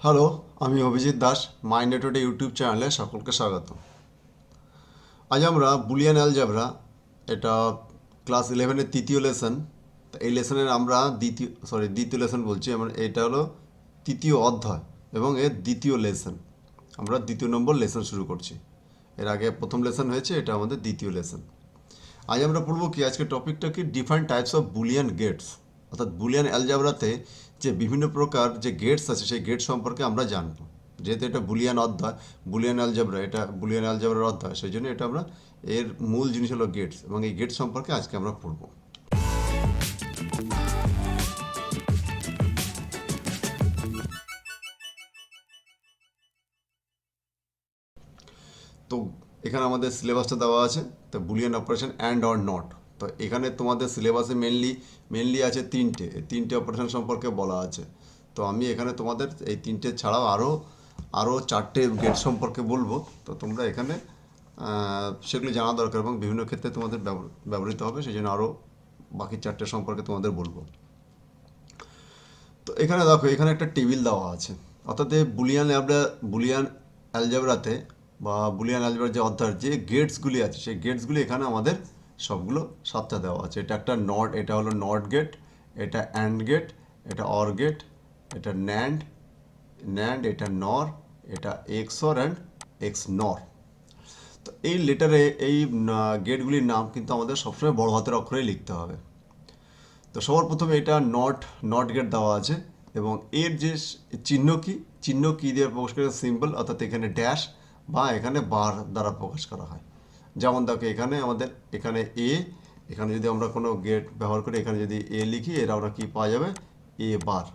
Hello, আমি Abhijit Das. Mind today YouTube চ্যানেলে সকলকে স্বাগত। আজ আমরা বুলিয়ান অ্যালজেব্রা, এটা ক্লাস 11-এর তৃতীয় লেসন। এই লেসনের আমরা দ্বিতীয় লেসন বলছি। আমরা এটা হলো তৃতীয় অধ্যায় এবং এর দ্বিতীয় লেসন। আমরা দ্বিতীয় নম্বর লেসন শুরু করছি। এর আগে প্রথম লেসন হয়েছে, এটা আমাদের দ্বিতীয় লেসন। আজ আমরা পড়ব কি, আজকে টপিকটা কি, different types of Boolean gates. অর্থাৎ বুলিয়ান অ্যালজেব্রাতে যে বিভিন্ন প্রকার যে গেটস আছে সেই গেট সম্পর্কে আমরা জানবো। যেহেতু এটা বুলিয়ান অধ্যায়, বুলিয়ান অ্যালজেব্রা, এটা বুলিয়ান অ্যালজেব্রার অধ্যায়, সেই জন্য এটা আমরা এর মূল জিনিস হলো গেটস, এবং এই গেট সম্পর্কে আজকে আমরা পড়ব। তো এখানে আমাদের সিলেবাসটা দেওয়া আছে। তো Boolean operation and or not. তো এখানে তোমাদের সিলেবাসে মেনলি আছে তিনটে অপারেশন সম্পর্কে বলা আছে। তো আমি এখানে তোমাদের এই তিনটে ছাড়াও আরও চারটে গেট সম্পর্কে বলবো। তো তোমরা এখানে সেগুলি জানা দরকার এবং বিভিন্ন ক্ষেত্রে তোমাদের ব্যবহৃত হবে, সেই জন্য আরও বাকি চারটে সম্পর্কে তোমাদের বলবো। তো এখানে দেখো, এখানে একটা টেবিল দেওয়া আছে। অর্থাৎ এই বুলিয়ান অ্যালজেব্রাতে বা বুলিয়ান অ্যালজেব্রার যে অধ্যায়ের যে গেটসগুলি আছে সেই গেটসগুলি এখানে আমাদের সবগুলো সাতটা দেওয়া আছে। এটা একটা নট, এটা হলো নট গেট, এটা অ্যান্ড গেট, এটা অর গেট, এটা ন্যান্ড, এটা নর, এটা এক্সর অ্যান্ড এক্স নর। তো এই লেটারে এই গেটগুলির নাম কিন্তু আমাদের সবসময় বড় হাতের অক্ষরেই লিখতে হবে। তো সবার প্রথমে এটা নট গেট দেওয়া আছে, এবং এর যে চিহ্ন কি দিয়ে প্রকাশ করা, সিম্বল, অর্থাৎ এখানে ড্যাশ বা এখানে বার দ্বারা প্রকাশ করা হয়। যেমন দেখো, এখানে এ, এখানে যদি আমরা কোনো গেট ব্যবহার করি, এখানে যদি এ লিখি, এর আমরা কি পাওয়া যাবে, এ বার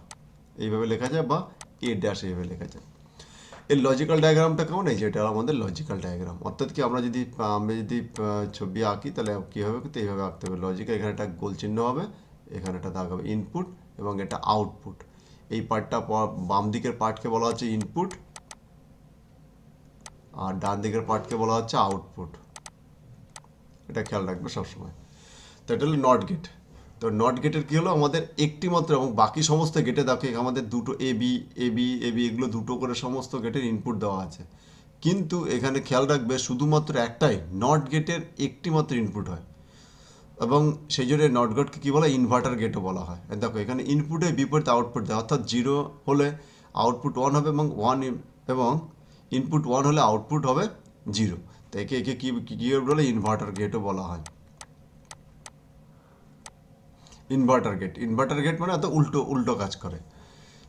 এইভাবে লেখা যায়, বা এ ড্যাশ এইভাবে লেখা যায়। এর লজিক্যাল ডায়াগ্রামটা কেমন, এই যে এটা আমাদের লজিক্যাল ডায়াগ্রাম। অর্থাৎ কি, আমরা যদি ছবি আঁকি তাহলে কী হবে, কিন্তু এইভাবে আঁকতে হবে লজিক্যাল। এখানে একটা গোল চিহ্ন হবে, এখানে একটা দাগ হবে ইনপুট, এবং এটা আউটপুট। এই পার্টটা, বাম দিকের পার্টকে বলা হচ্ছে ইনপুট, আর ডান দিকের পার্টকে বলা হচ্ছে আউটপুট। এটা খেয়াল রাখবে সবসময়। তো এটা হলো নট গেট। তো নট গেটের কী হলো, আমাদের একটি মাত্র, এবং বাকি সমস্ত গেটে দেখো আমাদের দুটো এ বি এগুলো দুটো করে সমস্ত গেটের ইনপুট দেওয়া আছে। কিন্তু এখানে খেয়াল রাখবে, শুধুমাত্র একটাই নট গেটের একটি মাত্র ইনপুট হয়, এবং সেই জন্য নট গেটকে কী বলা হয়, ইনভার্টার গেটও বলা হয়। দেখো এখানে ইনপুটের বিপরীতে আউটপুট দেয়, অর্থাৎ জিরো হলে আউটপুট ওয়ান হবে, এবং ইনপুট ওয়ান হলে আউটপুট হবে জিরো। তো একে একে কী কী বলে, ইনভার্টার গেটও বলা হয়। ইনভার্টার গেট মানে অত উল্টো উল্টো কাজ করে,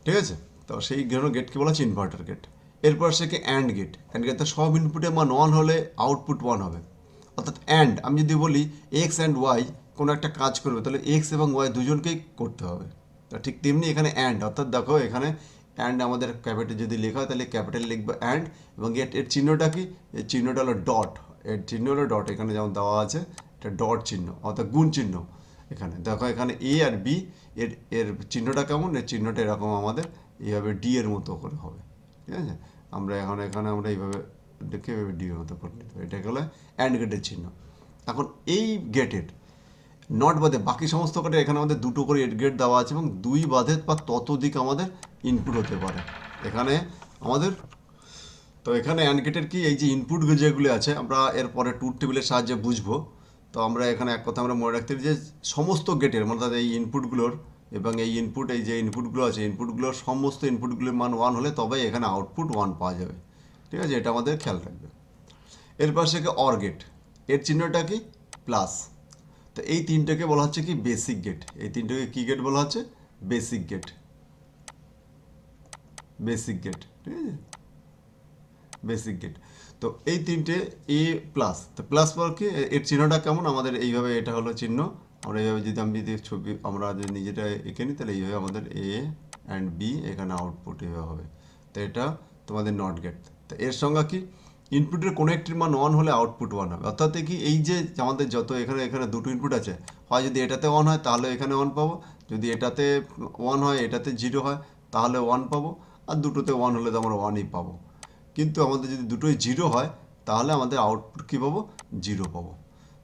ঠিক আছে। তো সেই গেটকে বলা হচ্ছে ইনভার্টার গেট। এরপর সে কি অ্যান্ড গেট তো সব ইনপুটের মান ওয়ান হলে আউটপুট ওয়ান হবে। অর্থাৎ আমি যদি বলি এক্স অ্যান্ড ওয়াই কোনো একটা কাজ করবে, তাহলে এক্স এবং ওয়াই দুজনকেই করতে হবে। তো ঠিক তেমনি এখানে অর্থাৎ দেখো এখানে আমাদের ক্যাপিটাল যদি লেখা হয় তাহলে ক্যাপিটাল লিখবে এবং এর চিহ্নটা কি, এর চিহ্নটা হলো ডট। এর চিহ্ন হলো ডট, এখানে যেমন দেওয়া আছে এটা ডট চিহ্ন, অর্থাৎ গুণ চিহ্ন। এখানে দেখো, এখানে এ আর বি, এর এর চিহ্নটা কেমন, এর চিহ্নটা এরকম আমাদের এইভাবে ডি এর মতো করে হবে, ঠিক আছে। এখানে আমরা এইভাবে দেখে এভাবে ডি এর মতো করে নিতে হবে। এটা হলো অ্যান্ড গেটের চিহ্ন। এখন এই গেটের নট বাদে বাকি সমস্ত গেটে এখানে আমাদের দুটো করে গেট দেওয়া আছে, এবং দুই বাদে বা ততোধিক আমাদের ইনপুট হতে পারে এখানে আমাদের। তো এখানে অ্যান্ড গেটের কি, এই যে ইনপুট যেগুলি আছে আমরা এরপরে ট্রুথ টেবিলের সাহায্যে বুঝবো। তো আমরা এখানে এক কথা আমরা মনে রাখতে পারি যে সমস্ত গেটের, অর্থাৎ এই ইনপুটগুলোর, এবং এই যে ইনপুটগুলো আছে, ইনপুটগুলোর সমস্ত ইনপুটগুলোর মান ওয়ান হলে তবেই এখানে আউটপুট ওয়ান পাওয়া যাবে, ঠিক আছে। এটা আমাদের খেয়াল রাখবে। এরপর সে অর গেট, এর চিহ্নটা কি, প্লাস। তো এই তিনটাকে বলা হচ্ছে কি, বেসিক গেট। এই তিনটাকে কি গেট বলা হচ্ছে, বেসিক গেট। ঠিক আছে, বেসিক গেট। তো এই তিনটে এ প্লাস, তো প্লাস পর কি, এর চিহ্নটা কেমন আমাদের এইভাবে, এটা হলো চিহ্ন। আমরা এইভাবে যদি ছবি আমরা যদি নিজেটা এঁকে নিই, তাহলে এইভাবে আমাদের এ অ্যান্ড বি, এখানে আউটপুট এভাবে হবে। তো এটা তোমাদের নট গেট। তো এর সঙ্গে কি, ইনপুটের কোনো একটির মান ওয়ান হলে আউটপুট ওয়ান হবে। অর্থাৎ কি, এই যে আমাদের যত এখানে এখানে দুটো ইনপুট আছে, হয় যদি এটাতে ওয়ান হয় তাহলে এখানে ওয়ান পাবো, যদি এটাতে ওয়ান হয় এটাতে জিরো হয় তাহলে ওয়ান পাবো, আর দুটোতে ওয়ান হলে তো আমরা ওয়ানই পাবো। কিন্তু আমাদের যদি দুটোই জিরো হয় তাহলে আমাদের আউটপুট কী পাবো, জিরো পাবো।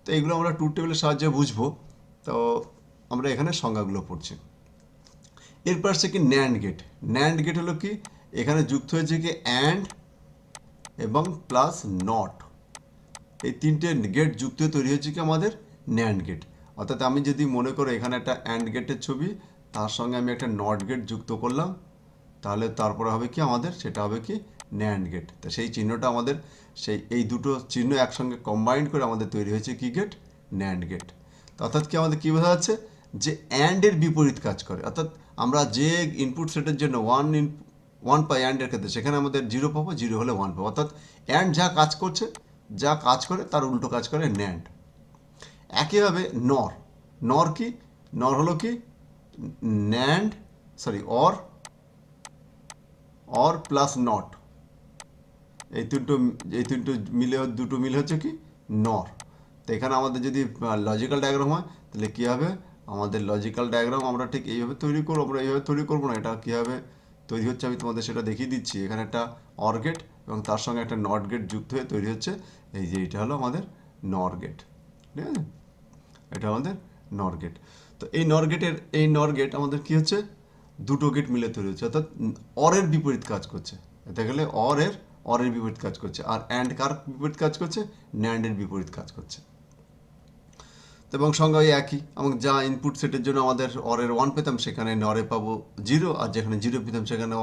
তো এইগুলো আমরা ট্রুথ টেবিলের সাহায্যে বুঝবো। তো আমরা এখানে সংজ্ঞাগুলো পড়ছি। এরপর সে কি, ন্যান্ড গেট হলো কি, এখানে যুক্ত হয়েছে কি অ্যান্ড এবং প্লাস নট, এই তিনটে গেট যুক্ত হয়ে তৈরি হয়েছে কি আমাদের ন্যান্ড গেট। অর্থাৎ আমি যদি মনে করো এখানে একটা অ্যান্ড গেটের ছবি, তার সঙ্গে আমি একটা নট গেট যুক্ত করলাম, তাহলে তারপরে হবে কি আমাদের, সেটা হবে কি ন্যান্ড গেট। তো সেই চিহ্নটা আমাদের, সেই এই দুটো চিহ্ন একসঙ্গে কম্বাইন্ড করে আমাদের তৈরি হয়েছে কি গেট, ন্যান্ড গেট। তো অর্থাৎ কি আমাদের কী বোঝা যাচ্ছে, যে অ্যান্ডের বিপরীত কাজ করে। অর্থাৎ আমরা যে ইনপুট সেটের জন্য ওয়ান পাই অ্যান্ডের ক্ষেত্রে, সেখানে আমাদের জিরো পাবো, জিরো হলে ওয়ান পাবো। অর্থাৎ অ্যান্ড যা কাজ করছে, যা কাজ করে তার উল্টো কাজ করে ন্যান্ড। একইভাবে নর, নর কি, নর হলো কি NAND, sorry or plus not, এই তিনটো মিলে, দুটো মিলে হচ্ছে কি নর। তো এখানে আমাদের যদি লজিক্যাল ডায়াগ্রাম হয়, তাহলে কী হবে, আমাদের লজিক্যাল ডায়াগ্রাম আমরা ঠিক এইভাবে তৈরি করবো, আমরা এইভাবে তৈরি করবো না, এটা কীভাবে তৈরি হচ্ছে আমি তোমাদের সেটা দেখিয়ে দিচ্ছি। এখানে একটা অর গেট এবং তার সঙ্গে একটা নট গেট যুক্ত হয়ে তৈরি হচ্ছে এই যে, এটা হলো আমাদের নর গেট, ঠিক আছে, এটা আমাদের নর গেট। তো এই নর গেট আমাদের কি হচ্ছে, দুটো গেট মিলে তৈরি হচ্ছে, অর্থাৎ অরের বিপরীত কাজ করছে। এতে গেলে অরের বিপরীত কাজ করছে, আর অ্যান্ড কার বিপরীত কাজ করছে, ন্যান্ডের বিপরীত কাজ করছে। তো এবং সংজ্ঞা একই, এবং যা ইনপুট সেটের জন্য আমাদের অরের ওয়ান পেতাম, সেখানে নরে পাবো জিরো, আর যেখানে জিরো পেতাম সেখানে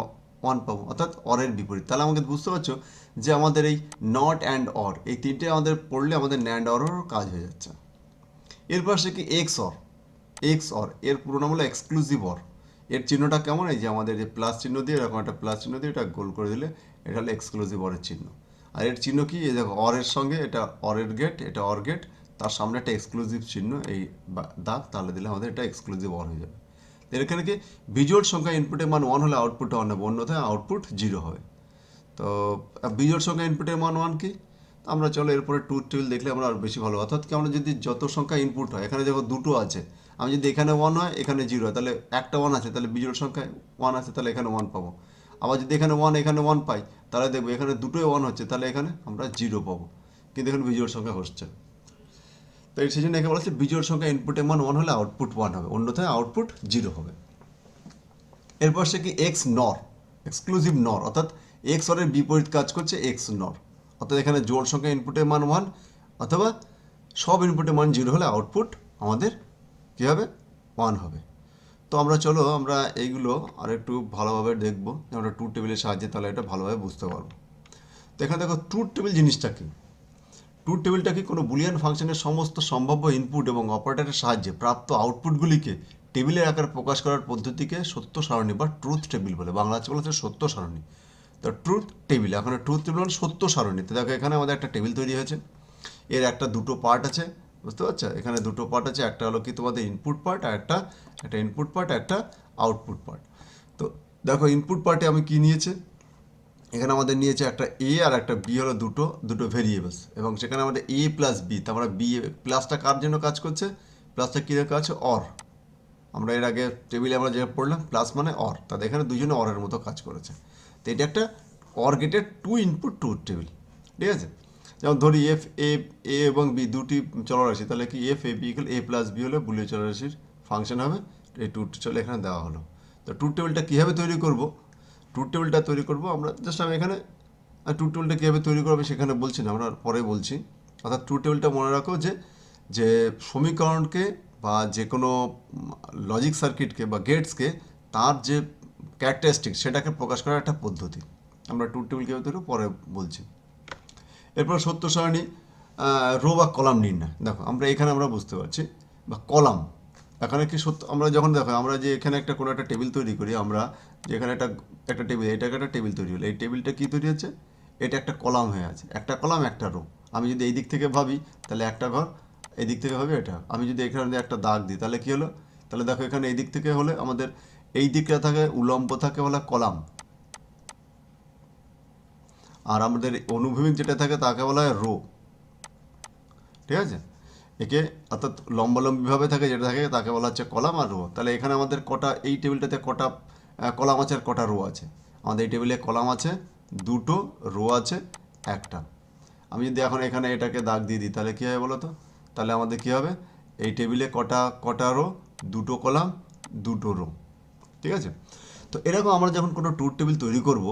ওয়ান পাবো, অর্থাৎ অরের বিপরীত। তাহলে আমাকে বুঝতে পারছো যে আমাদের এই নট অ্যান্ড অর, এই তিনটে আমাদের পড়লে আমাদের ন্যান্ড অরেরও কাজ হয়ে যাচ্ছে। এরপর সে কি এক্স অর, এর পুরো নাম হলো এক্সক্লুসিভ অর। এর চিহ্নটা কেমন, এই যে আমাদের যে প্লাস চিহ্ন দিয়ে, এরকম একটা প্লাস চিহ্ন দিয়ে এটা গোল করে দিলে এটা হলো এক্সক্লুসিভ অরের চিহ্ন। আর এর চিহ্ন কি, এই দেখো অরের সঙ্গে এটা অরের গেট, এটা অর গেট, তার সামনে একটা এক্সক্লুসিভ চিহ্ন, এই দাগ, তাহলে দিলে আমাদের এটা এক্সক্লুসিভ অর হয়ে যাবে। এখানে কি বিজোড় সংখ্যা ইনপুটের মান ওয়ান হলে আউটপুট ওয়ান হবে, অন্যথায় আউটপুট জিরো হবে। তো বিজোড় সংখ্যা ইনপুটের মান ওয়ান কি, আমরা চলো এরপরে ট্রুথ টেবিল দেখলে আমরা আরও বেশি ভালো। অর্থাৎ কি, আমরা যদি যত সংখ্যা ইনপুট হয়, এখানে দেখো দুটো আছে, আমি যদি এখানে ওয়ান হয় এখানে জিরো হয়, তাহলে একটা ওয়ান আছে, তাহলে বিজোড় সংখ্যায় ওয়ান আছে, তাহলে এখানে ওয়ান পাবো। আবার যদি এখানে ওয়ান পাই, তাহলে দেখবো এখানে দুটোই ওয়ান হচ্ছে, তাহলে এখানে আমরা জিরো পাবো, কিন্তু এখানে বিজোড় সংখ্যা হচ্ছে। তো সেই জন্য একে বলা হচ্ছে বিজোড় সংখ্যা ইনপুটের মান ওয়ান হলে আউটপুট ওয়ান হবে, অন্যথায় আউটপুট জিরো হবে। এরপর সে কি এক্স নর, এক্সক্লুসিভ নর, অর্থাৎ এক্স অরের বিপরীত কাজ করছে এক্স নর। অর্থাৎ এখানে জোড় সংখ্যা ইনপুটের মান ওয়ান, অথবা সব ইনপুটের মান জিরো হলে আউটপুট আমাদের কী হবে, ওয়ান হবে। তো চলো আমরা এইগুলো আর একটু ভালোভাবে দেখবো, আমরা ট্রুথ টেবিলের সাহায্যে, তাহলে এটা ভালোভাবে বুঝতে পারবো। তো এখানে দেখো ট্রুথ টেবিল জিনিসটা কি, ট্রুথ টেবিলটা কি, কোনো বুলিয়ান ফাংশনের সমস্ত সম্ভাব্য ইনপুট এবং অপারেটরের সাহায্যে প্রাপ্ত আউটপুটগুলিকে টেবিলের আকারে প্রকাশ করার পদ্ধতিকে সত্য সারণী বা ট্রুথ টেবিল বলে, বাংলা আছে বলা হচ্ছে সত্য সারণী। তো ট্রুথ টেবিল, এখন ট্রুথ টেবিল মানে সত্য সারণী। তো দেখো এখানে আমাদের একটা টেবিল তৈরি হয়েছে, এর একটা দুটো পার্ট আছে, বুঝতে পারছো, এখানে দুটো পার্ট আছে, একটা হলো কি তোমাদের ইনপুট পার্ট, আর একটা ইনপুট পার্ট, একটা আউটপুট পার্ট। তো দেখো ইনপুট পার্টে আমি কি নিয়েছে, এখানে আমাদের নিয়েছে একটা এ আর একটা বি, হলো দুটো ভেরিয়েবলস, এবং সেখানে আমাদের এ প্লাস বি, তার মানে বি প্লাসটা কার জন্য কাজ করছে, প্লাসটা কী কাজ আছে, অর। আমরা এর আগে টেবিলে আমরা যেটা পড়লাম প্লাস মানে অর, তাদের এখানে দুজনে অরের মতো কাজ করেছে। তো এটা একটা অর গেটের টু ইনপুট ট্রুথ টেবিল, ঠিক আছে। যেমন ধরি এফ এ এবং বি দুটি চলরাশি, তাহলে কি F A B equal A plus B হলে বুলিয় চলরাশির ফাংশন হবে, এই ট্রুথ চলে এখানে দেওয়া হলো। তো ট্রুথ টেবিলটা কীভাবে তৈরি করব, ট্রুথ টেবিলটা তৈরি করব আমরা জাস্ট, আমি এখানে ট্রুথ টেবিলটা কীভাবে তৈরি করবে সেখানে বলছি না, আমরা পরে বলছি। অর্থাৎ ট্রুথ টেবিলটা মনে রাখো যে সমীকরণকে বা যে কোনো লজিক সার্কিটকে বা গেটসকে, তার যে ক্যারেক্টারিস্টিক সেটাকে প্রকাশ করার একটা পদ্ধতি। আমরা ট্রুথ টেবিল কীভাবে তৈরি পরে বলছি। এরপর সত্য সারণী, রো বা কলাম নির্ণয়। দেখো এখানে আমরা বুঝতে পারছি, বা কলাম, এখানে কি সত্য, আমরা যখন দেখো আমরা যে এখানে কোনো একটা টেবিল তৈরি করি, আমরা যে এখানে একটা টেবিল, এটাকে একটা টেবিল তৈরি হলো, এই টেবিলটা কী তৈরি হচ্ছে, এটা একটা কলাম হয়ে আছে, একটা কলাম একটা রো। আমি যদি এই দিক থেকে ভাবি তাহলে একটা ঘর, এই দিক থেকে ভাবি এটা, আমি যদি এখানে একটা দাগ দিই তাহলে কী হলো, তাহলে দেখো এখানে এই দিক থেকে হলে আমাদের এই দিকটা থাকে উলম্ব থাকে হলো কলাম, আর আমাদের অনুভূমিক যেটা থাকে তাকে বলা হয় রো, ঠিক আছে। একে অর্থাৎ লম্বালম্বিভাবে থাকে যেটা থাকে তাকে বলা হচ্ছে কলাম আর রো। তাহলে এখানে আমাদের কটা, এই টেবিলটাতে কটা কলাম আছে আর কটা রো আছে, আমাদের এই টেবিলে কলাম আছে দুটো, রো আছে একটা। আমি যদি এখন এখানে এটাকে দাগ দিয়ে দিই তাহলে কী হবে বলো তো, তাহলে আমাদের কী হবে, এই টেবিলে কটা রো, দুটো কলাম দুটো রো, ঠিক আছে। তো এরকম আমরা যখন কোনো ট্রুথ টেবিল তৈরি করব,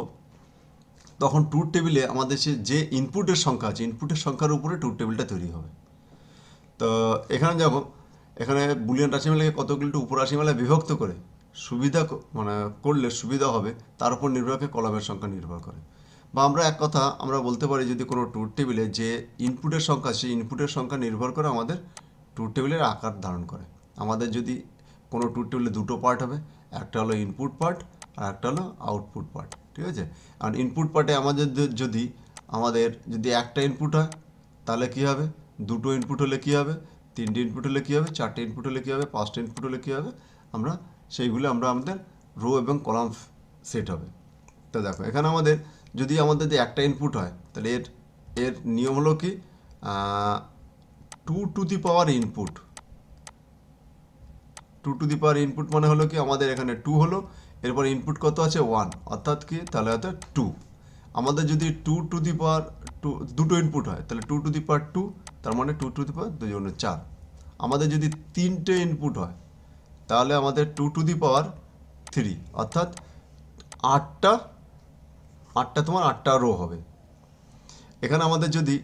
তখন ট্রুথ টেবিলে আমাদের যে ইনপুটের সংখ্যা আছে, ইনপুটের সংখ্যার উপরে ট্রুথ টেবিলটা তৈরি হবে। তো এখানে যখন এখানে বুলিয়ান রাশিমালাকে কতগুলো উপর রাশিমালায় বিভক্ত করে মানে করলে সুবিধা হবে, তার উপর নির্ভর করে কলামের সংখ্যা নির্ভর করে। বা আমরা এক কথা আমরা বলতে পারি, যদি কোনো ট্রুথ টেবিলে যে ইনপুটের সংখ্যা, সেই ইনপুটের সংখ্যা নির্ভর করে আমাদের ট্রুথ টেবিলের আকার ধারণ করে। আমাদের যদি কোনো ট্রুথ টেবিলে দুটো পার্ট হবে, একটা হলো ইনপুট পার্ট আর একটা হলো আউটপুট পার্ট, ঠিক আছে? আর ইনপুট পার্টে আমাদের যদি একটা ইনপুট হয় তাহলে কী হবে, দুটো ইনপুট হলে কী হবে, তিনটে ইনপুট হলে কী হবে, চারটে ইনপুট হলে কী হবে, পাঁচটা ইনপুট হলে কী হবে, সেইগুলো আমাদের রো এবং কলাম সেট হবে। তো দেখো এখানে যদি আমাদের একটা ইনপুট হয়, তাহলে এর নিয়ম হলো কি, 2 to the power input. 2 to the power input মানে হলো কি, আমাদের এখানে 2 হলো, এরপর ইনপুট কত আছে 1, অর্থাৎ কি, তাহলে হয়তো 2। আমাদের যদি 2 টু দি পাওয়ার দুটো ইনপুট হয়, তাহলে 2 টু দি পাওয়ার 2, তার মানে 2 টু দি পাওয়ার 2 4। আমাদের যদি তিনটে ইনপুট হয়, তাহলে আমাদের 2 টু দি পাওয়ার 3, অর্থাৎ আটটা আটটা রো হবে। এখানে আমাদের যদি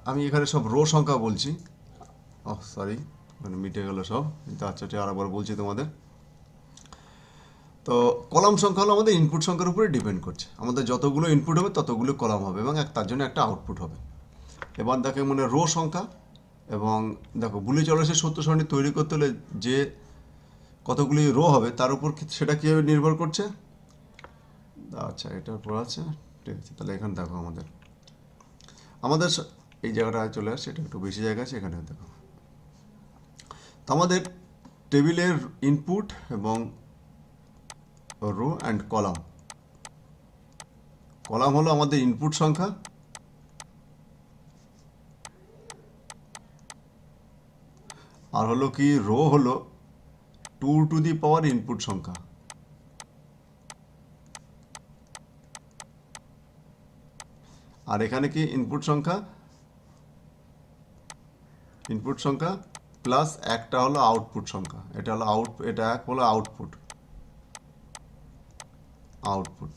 আমি এখানে সব রো সংখ্যা বলছি, সরি, মানে মিটে গেল সব, কিন্তু আচ্ছা ঠিক আরেকবার বলছি তোমাদের। তো কলাম সংখ্যা হলো আমাদের ইনপুট সংখ্যার উপরে ডিপেন্ড করছে। আমাদের যতগুলো ইনপুট হবে ততগুলো কলাম হবে এবং তার জন্য একটা আউটপুট হবে। এবার দেখো মানে রো সংখ্যা, এবং দেখো বুলি চলরাশির সত্য সারণী তৈরি করতে হলে যে কতগুলি রো হবে তার উপর সেটা কীভাবে নির্ভর করছে। আচ্ছা, এটার উপর আছে, ঠিক আছে। তাহলে এখানে দেখো আমাদের এই জায়গাটা চলে আসছে, এটা একটু বেশি জায়গা আছে, এখানে দেখো। তো আমাদের টেবিলের ইনপুট এবং রো অ্যান্ড কলাম হলো আমাদের ইনপুট সংখ্যা, আর হলো কি রো হলো 2 টু দি পাওয়ার ইনপুট সংখ্যা। আর এখানে কি ইনপুট সংখ্যা প্লাস একটা হলো আউটপুট সংখ্যা। এটা হলো এটা এক হলো আউটপুট,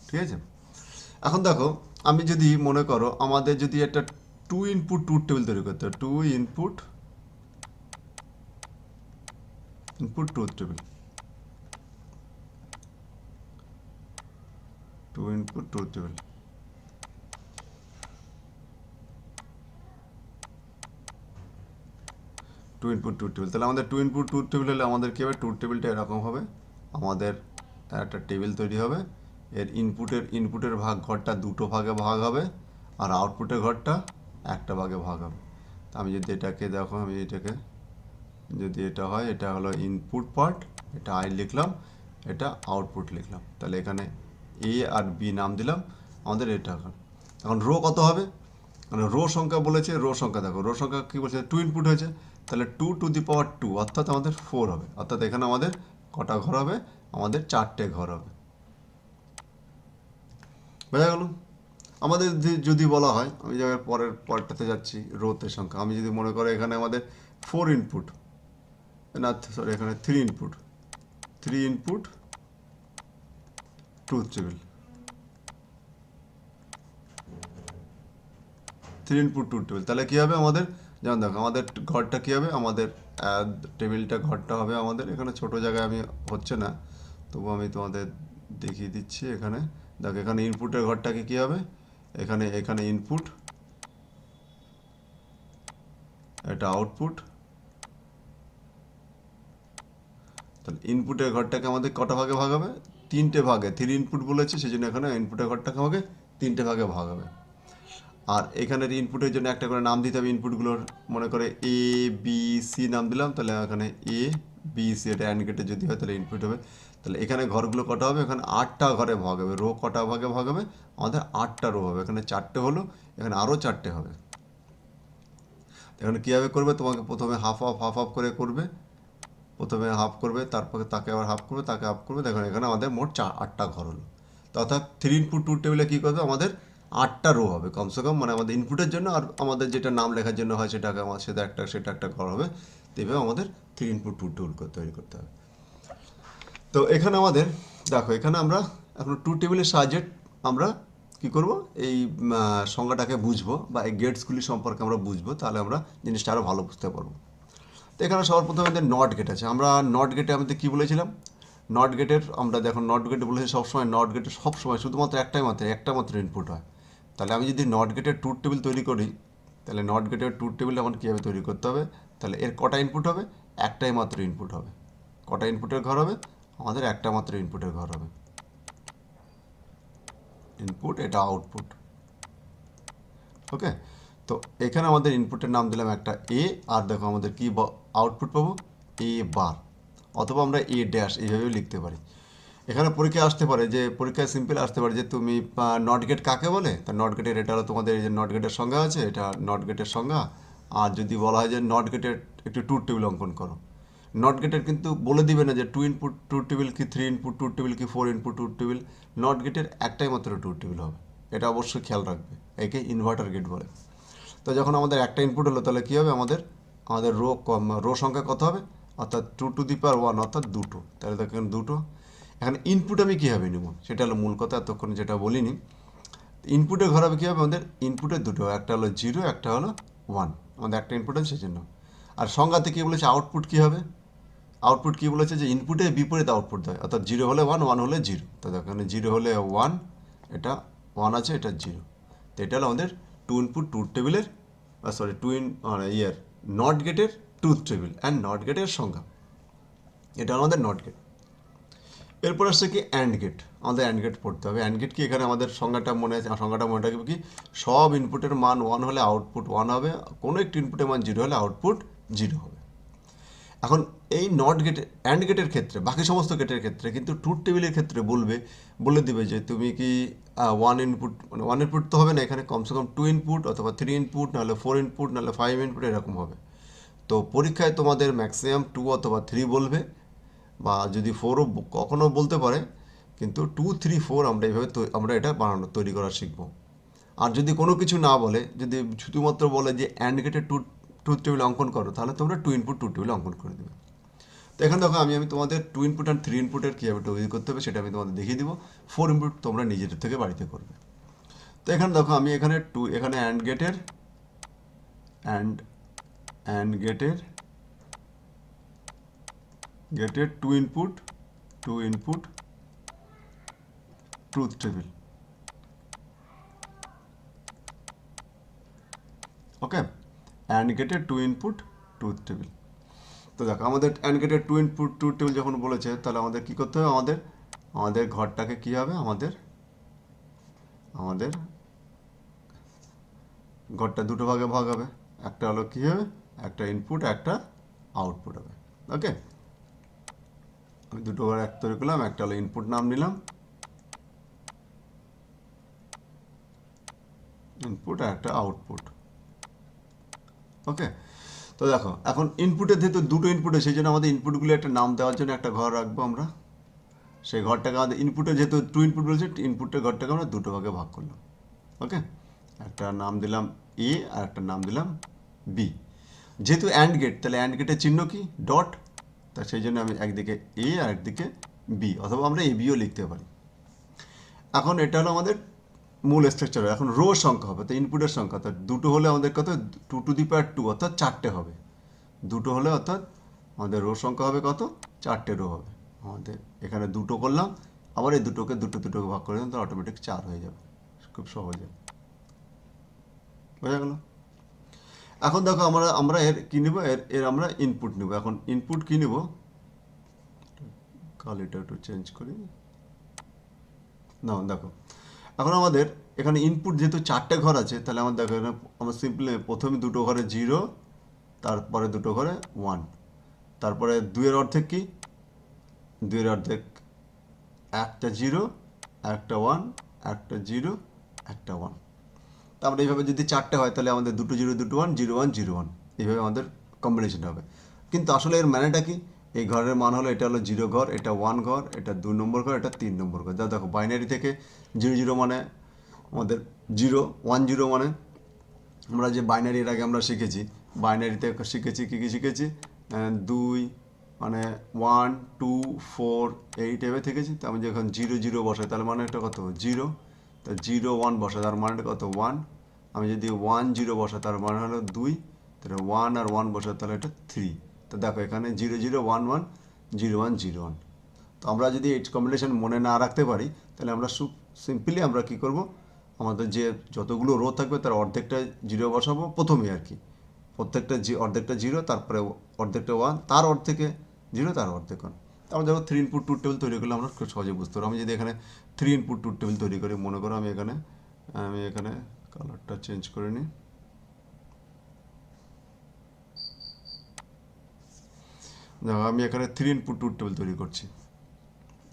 ঠিক আছে। এখন দেখো, আমি যদি মনে করো আমাদের যদি একটা 2 ইনপুট ট্রুথ টেবিল তৈরি করতে হয়, 2 input truth table, 2 input truth table. তাহলে আমাদের 2 ইনপুট ট্রুথ টেবিল হলে আমাদের কী হবে, ট্রুথ টেবিলটা এরকম হবে। আমাদের একটা টেবিল তৈরি হবে, এর ইনপুটের ঘরটা দুটো ভাগে ভাগ হবে, আর আউটপুটের ঘরটা একটা ভাগে ভাগ হবে। তা আমি যদি এটাকে দেখো, যদি এটা হয়, এটা হলো ইনপুট পার্ট, এটা আই লিখলাম, এটা আউটপুট লিখলাম। তাহলে এখানে এ আর বি নাম দিলাম আমাদের এটা। এখন রো কত হবে, মানে রো সংখ্যা বলেছে, রো সংখ্যা দেখো, রো সংখ্যা কী বলছে, 2 ইনপুট হয়েছে, তাহলে 2 টু দি পাওয়ার 2, অর্থাৎ আমাদের 4 হবে। অর্থাৎ এখানে আমাদের কটা ঘর হবে, আমাদের 4টে ঘর হবে। বোঝা গেল? আমাদের যদি বলা হয়, আমি জায়গায় পরের পরেরটাতে যাচ্ছি, রোতে সংখ্যা, আমি যদি মনে করো এখানে আমাদের 4 ইনপুট, না সরি, এখানে 3 input truth table, 3 input truth table, তাহলে কী হবে আমাদের, যেমন দেখো আমাদের ঘরটা কী হবে, আমাদের ঘরটা হবে আমাদের এখানে ছোট জায়গায় আমি হচ্ছে না, তবু আমি তোমাদের দেখিয়ে দিচ্ছি। এখানে দেখো, এখানে ইনপুটের ঘরটাকে কী হবে, এখানে ইনপুট, এটা আউটপুট। তাহলে ইনপুটের ঘরটাকে আমাদের কটা ভাগে ভাগ হবে, 3টে ভাগে। 3 ইনপুট বলেছে, সেই জন্য এখানে ইনপুটের ঘরটাকে আমাকে 3টে ভাগে ভাগ হবে। আর এখানের ইনপুটের জন্য একটা করে নাম দিতে হবে ইনপুটগুলোর, মনে করে এ বি সি নাম দিলাম, তাহলে এখানে এ বি সি, এটা অ্যান্ড গেটে যদি হয় তাহলে ইনপুট হবে। তাহলে এখানে ঘরগুলো কটা হবে, এখানে 8টা ঘরে ভাগ হবে। রো কটা ভাগে ভাগ হবে, আমাদের 8টা রো হবে। এখানে 4টে হলো, এখানে আরও 4টে হবে। এখানে কীভাবে করবে, তোমাকে প্রথমে হাফ হাফ করে করবে, প্রথমে হাফ করবে, তারপরে তাকে আবার হাফ করবে, তাকে হাফ করবে। দেখুন এখানে আমাদের মোট 8টা ঘর হলো। তো অর্থাৎ 3 ইনপুট ট্রুথ টেবিলে কী করবে, আমাদের 8টা রো হবে কমসে কম, মানে আমাদের ইনপুটের জন্য, আর আমাদের যেটা নাম লেখার জন্য হয় সেটা একটা ঘর হবে। তো এইভাবে আমাদের 3 ইনপুট ট্রুথ টেবিল তৈরি করতে হবে। তো এখানে আমাদের দেখো এখানে আমরা এখন ট্রুথ টেবিলের সাহায্যে আমরা কি করব, এই সংজ্ঞাটাকে বুঝবো বা এই গেটসগুলি সম্পর্কে আমরা বুঝবো, তাহলে আমরা জিনিসটা আরও ভালো বুঝতে পারবো। তো এখানে সবার প্রথমে আমাদের নট গেট আছে। আমরা নট গেটে আমাদের কী বলেছিলাম, নট গেটের আমরা দেখো নট গেটে বলেছি সবসময় নট গেটে সবসময় শুধুমাত্র একটা মাত্র ইনপুট হয়। তাহলে আমি যদি নট গেটের ট্রুথ টেবিল তৈরি করি, তাহলে নট গেটের ট্রুথ টেবিল আমার কীভাবে তৈরি করতে হবে, তাহলে এর কটা ইনপুট হবে, একটাই মাত্র ইনপুট হবে। কটা ইনপুটের ঘর হবে, আমাদের একটা মাত্র ইনপুটের ঘর হবে। ইনপুট, এটা আউটপুট। ওকে, তো এখানে আমাদের ইনপুটের নাম দিলাম একটা এ, আর দেখো আমাদের কি আউটপুট পাবো, এ বার, অথবা আমরা এ ড্যাশ এইভাবেও লিখতে পারি। এখানে পরীক্ষায় আসতে পারে, যে পরীক্ষায় সিম্পল আসতে পারে যে তুমি নট গেট কাকে বলে, তা নট গেটের এটা হলো তোমাদের এই যে নট গেটের সংজ্ঞা আছে, এটা নট গেটের সংজ্ঞা। আর যদি বলা হয় যে নট গেটের একটি ট্রুথ টেবিল অঙ্কন করো, নট গেটের কিন্তু বলে দিবে না যে 2 ইনপুট ট্রুথ টেবিল কি, 3 ইনপুট ট্রুথ টেবিল কি, 4 ইনপুট ট্রুথ টেবিল। নট গেটের একটাই মাত্র ট্রুথ টেবিল হবে, এটা অবশ্যই খেয়াল রাখবে। একে ইনভার্টার গেট বলে। তো যখন আমাদের একটা ইনপুট হলো, তাহলে কী হবে, আমাদের আমাদের রো সংখ্যা কত হবে, অর্থাৎ 2 টু দি পাওয়ার 1, অর্থাৎ দুটো। তাহলে দেখেন দুটো। এখানে ইনপুট আমি কীভাবে নেব, সেটা হলো মূল কথা, এতক্ষণ যেটা বলিনি। ইনপুটের ঘর হবে কী হবে, আমাদের ইনপুটের দুটো, একটা হলো 0, একটা হলো 1। আমাদের একটা ইনপুট আছে সেজন্য। আর সংজ্ঞাতে কী বলেছে, আউটপুট কী হবে, আউটপুট কী বলেছে, যে ইনপুটের বিপরীত আউটপুট দেয়, অর্থাৎ 0 হলে 1, 1 হলে 0। তো দেখো এখানে 0 হলে 1, এটা 1 আছে, এটা 0। তো এটা হলো আমাদের টু ইনপুট ট্রুথ টেবিলের, সরি নট গেটের ট্রুথ টেবিল অ্যান্ড নট গেটের সংজ্ঞা। এটা আমাদের নট গেট। এরপর আসছে কি অ্যান্ড গেট, আমাদের অ্যান্ড গেট পড়তে হবে। অ্যান্ড গেট কি, এখানে আমাদের সংজ্ঞাটা মনে আছে, সংজ্ঞাটা মনে রাখবে কি, সব ইনপুটের মান 1 হলে আউটপুট 1 হবে, কোনো একটি ইনপুটের মান 0 হলে আউটপুট 0 হবে। এখন এই নট গেট অ্যান্ড গেটের ক্ষেত্রে, বাকি সমস্ত গেটের ক্ষেত্রে কিন্তু ট্রুথ টেবিলের ক্ষেত্রে বলে দিবে যে তুমি কি 1 ইনপুট, মানে 1 ইনপুট তো হবে না, এখানে কমসে কম 2 ইনপুট অথবা 3 ইনপুট, নাহলে 4 ইনপুট, নাহলে 5 ইনপুট, এরকম হবে। তো পরীক্ষায় তোমাদের ম্যাক্সিমাম 2 অথবা 3 বলবে, বা যদি 4ও কখনও বলতে পারে, কিন্তু 2, 3, 4 আমরা এইভাবে আমরা এটা তৈরি করা শিখবো। আর যদি কোনো কিছু না বলে, যদি শুধুমাত্র বলে যে অ্যান্ড গেটের ট্রুথ টেবিল অঙ্কন করো, তাহলে তোমরা 2 ইনপুট ট্রুথ টেবিল অঙ্কন করে দেবে। তো এখানে দেখো আমি তোমাদের 2 ইনপুট অ্যান্ড 3 ইনপুটের কীভাবে তৈরি করতে হবে সেটা আমি তোমাদের দেখিয়ে দিব। 4 ইনপুট তোমরা নিজেদের থেকে বাড়িতে করবে। তো এখানে দেখো আমি এখানে অ্যান্ড গেটের অ্যান্ড গেটের 2 input truth table. Okay, and গেটের 2 ইনপুট ট্রুথ টেবিল। তো দেখো আমাদের অ্যান্ড গেটের 2 ইনপুট ট্রুথ টেবিল যখন বলেছে, তাহলে আমাদের কী করতে হবে, আমাদের ঘরটাকে কী হবে, আমাদের ঘরটা দুটো ভাগে ভাগ হবে। একটা হলো কী হবে, একটা ইনপুট, একটা আউটপুট হবে। ওকে, আমি দুটো ঘর এক তৈরি করলাম, একটা হলো ইনপুট নাম নিলাম, ইনপুট আর একটা আউটপুট। ওকে, তো দেখো এখন ইনপুটের যেহেতু দুটো ইনপুটে, সেই জন্য আমাদের ইনপুটগুলো একটা নাম দেওয়ার জন্য একটা ঘর রাখবো আমরা। সেই ঘরটাকে আমাদের ইনপুটে, যেহেতু 2 ইনপুট বলছে, ইনপুটের ঘরটাকে আমরা দুটো ভাগে ভাগ করলাম। ওকে, একটা নাম দিলাম এ আর একটা নাম দিলাম বি। যেহেতু অ্যান্ড গেট, তাহলে অ্যান্ড গেটের চিহ্ন কি, ডট। তা সেই জন্য আমি একদিকে এ আর একদিকে বি, অথবা আমরা এ বিও লিখতে পারি। এখন এটা হলো আমাদের মূল স্ট্রাকচার। এখন রো সংখ্যা হবে, তো ইনপুটের সংখ্যা, তো দুটো হলে আমাদের কত, 2 টু দি পাওয়ার 2, অর্থাৎ 4টে হবে। দুটো হলে অর্থাৎ আমাদের রো সংখ্যা হবে কত, 4টে রো হবে। আমাদের এখানে দুটো করলাম, আবার এই দুটোকে দুটোকে ভাগ করে দিলাম, তো অটোমেটিক 4 হয়ে যাবে, খুব সহজে বোঝা গেল। এখন দেখো আমরা এর কী নেব, এর আমরা ইনপুট নেব। এখন ইনপুট কী নেব, কালিটা একটু চেঞ্জ করি না। দেখো এখন আমাদের এখানে ইনপুট যেহেতু 4টে ঘর আছে, তাহলে আমার দেখো এখানে আমরা সিম্পলি প্রথমে দুটো ঘরে 0, তারপরে দুটো ঘরে 1, তারপরে 2-এর অর্ধেক কি, 2-এর অর্ধেক একটা 0, একটা 1, একটা 0, একটা 1। তারপরে এইভাবে যদি 4টে হয়, তাহলে আমাদের দুটো 0, দুটো 1, 0, 1, 0, 1, এইভাবে আমাদের কম্বিনেশন হবে। কিন্তু আসলে এর মানেটা কি, এই ঘরের মান হলো, এটা হলো 0 ঘর, এটা 1 ঘর, এটা 2 নম্বর ঘর, এটা 3 নম্বর ঘর। যা দেখো বাইনারি থেকে 0, 0 মানে আমাদের 0, 1, 0 মানে আমরা যে বাইনারি এর আগে আমরা শিখেছি, বাইনারিতে শিখেছি কী কী শিখেছি, 2, মানে 1 2 4 8 এভাবে থেকেছি। তো আমি যখন 0 0 বসাই তাহলে মানে এটা কত 0, তো 0 1 বসাই তার মানে কত 1। আমি যদি 1 0 বসাই তার মানে হলো 2, তাহলে 1 আর 1 বসাই তাহলে এটা 3। তো দেখো এখানে 0 0 1 1 0 1 0 1। তো আমরা যদি এই কম্বিনেশন মনে না রাখতে পারি তাহলে আমরা সিম্পলি আমরা কি করব, আমাদের যে যতগুলো রো থাকবে তার অর্ধেকটা 0 বসাবো প্রথমে আর কি, প্রত্যেকটা অর্ধেকটা 0, তারপরে অর্ধেকটা 1, তার অর্ধেকে 0, তার অর্ধেক 1। আমরা যখন 3 ইনপুট 2 টেবিল তৈরি করলে আমরা খুব সহজে বুঝতে পারবো। আমি যদি এখানে 3 ইনপুট 2 টেবিল তৈরি করি, মনে করো আমি এখানে কালারটা চেঞ্জ করে নিই। দেখো আমি এখানে 3 ইনপুট 2 টেবিল তৈরি করছি।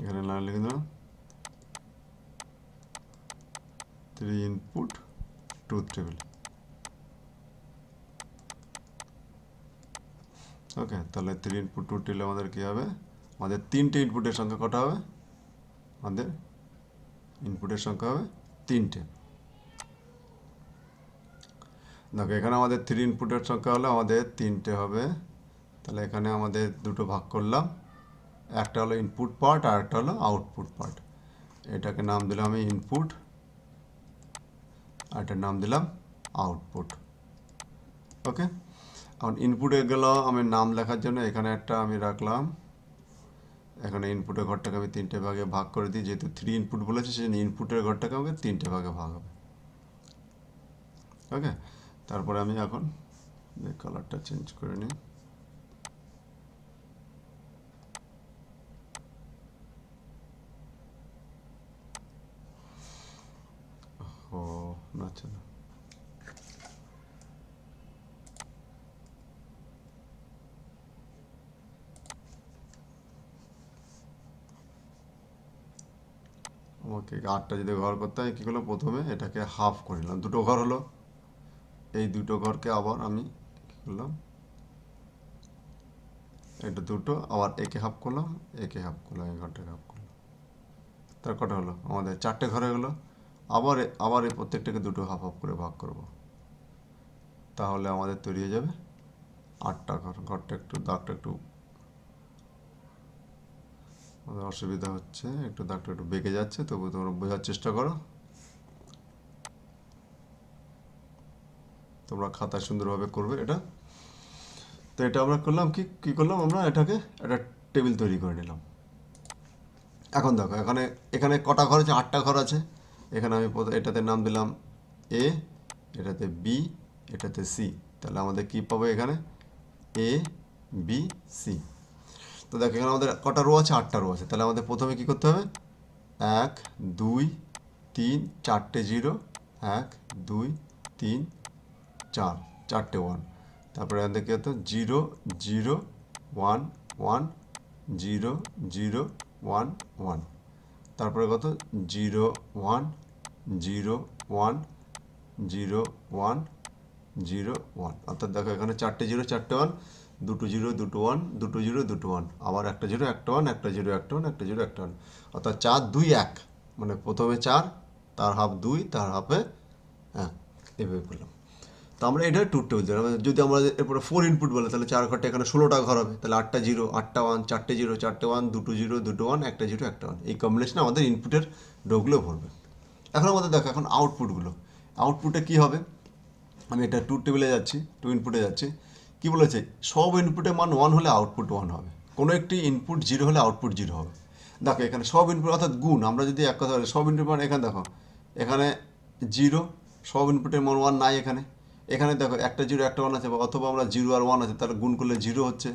এখানে না লিখে দাও 3 ইনপুট 2 টেবিল। ওকে, তাহলে 3 ইনপুট 2 টেবিলে আমাদের কী হবে, আমাদের 3টে ইনপুটের সংখ্যা কটা হবে, আমাদের ইনপুটের সংখ্যা হবে 3টে। দেখো এখানে আমাদের 3 ইনপুটের সংখ্যা হলে আমাদের 3টে হবে। তাহলে এখানে আমাদের দুটো ভাগ করলাম, একটা হলো ইনপুট পার্ট আর একটা হলো আউটপুট পার্ট। এটাকে নাম দিলাম আমি ইনপুট আর এটার নাম দিলাম আউটপুট। ওকে, এখন ইনপুটে গেল আমি নাম লেখার জন্য এখানে একটা আমি রাখলাম। এখানে ইনপুটের ঘরটাকে আমি 3টে ভাগে ভাগ করে দিই, যেহেতু 3 ইনপুট বলেছে সেই জন্য ইনপুটের ঘরটাকে আমাকে 3টে ভাগে ভাগ হবে। ওকে, তারপরে আমি এখন কালারটা চেঞ্জ করে নিই। ও না, আচ্ছা না, আমাকে 8টা যদি ঘর করতে হয় কী করলাম, প্রথমে এটাকে হাফ করে নিলাম, দুটো ঘর হলো। এই দুটো ঘরকে আবার আমি কী করলাম, এটা দুটো আবার একে হাফ করলাম, একে হাফ করলাম, এই ঘরটাকে হাফ করলাম। তার কটা হলো, আমাদের 4টে ঘরে হলো। আবার আবার এই প্রত্যেকটাকে দুটো হাফ হাফ করে ভাগ করব, তাহলে আমাদের তৈরি হয়ে যাবে 8টা ঘর। ঘরটা একটু দাগটা একটু আমাদের অসুবিধা হচ্ছে, একটু দাগটা একটু বেঁকে যাচ্ছে, তবু তোমরা বোঝার চেষ্টা করো। তোমরা খাতায় সুন্দরভাবে করবে এটা। তো এটা আমরা করলাম কি করলাম, আমরা এটাকে একটা টেবিল তৈরি করে নিলাম। এখন দেখো এখানে এখানে কটা ঘর আছে, 8টা ঘর আছে। এখানে আমি এটাতে নাম দিলাম এ, এটাতে বি, এটাতে সি। তাহলে আমাদের কি পাবো এখানে, এ বি সি। তো দেখো এখানে আমাদের কটা রো আছে, 8টা রো আছে। তাহলে আমাদের প্রথমে কি করতে হবে, 1 2 3 4টে 0, 1 2 3 4, 4টে 1। তারপরে এখান থেকে হতো 0 0 1 1 0 0 1 1। তারপরে কত 0 1 0 1 0 1 0 1। অর্থাৎ দেখো এখানে 4টে 0 4টে 1, দুটো 0 দুটো 1, দুটো 0 দুটো 1, আবার একটা 0 একটা 1, একটা 0 একটা 1, একটা 0 একটা 1। অর্থাৎ 4 2 1, মানে প্রথমে 4, তার হাফ 2, তার হাফে হ্যাঁ, এভাবে করলাম। তো আমরা এটা টু টেবিল দিলাম। যদি আমরা এরপরে 4 ইনপুট বলে তাহলে 4 ঘরটা এখানে 16টা ঘর হবে। তাহলে 8টা 0 8টা 1, 4টে 0 4টে 1, দুটো 0 দুটো 1, একটা 0 একটা 1। এই কম্বিনেশনে আমাদের ইনপুটের রোগুলো ভরবে। এখন আমাদের দেখো এখন আউটপুটগুলো, আউটপুটে কী হবে, আমি এটা টু টেবিলে যাচ্ছি, টু ইনপুটে যাচ্ছি। কি বলেছে, সব ইনপুটের মান 1 হলে আউটপুট 1 হবে, কোনো একটি ইনপুট 0 হলে আউটপুট 0 হবে। দেখো এখানে সব ইনপুট অর্থাৎ গুণ, আমরা যদি এক কথা বলি সব ইনপুট মান, এখানে দেখো এখানে 0, সব ইনপুটের মান 1 নাই এখানে। এখানে দেখো একটা 0 একটা 1 আছে, অথবা আমরা 0 আর 1 আছে, তাহলে গুণ করলে 0 হচ্ছে,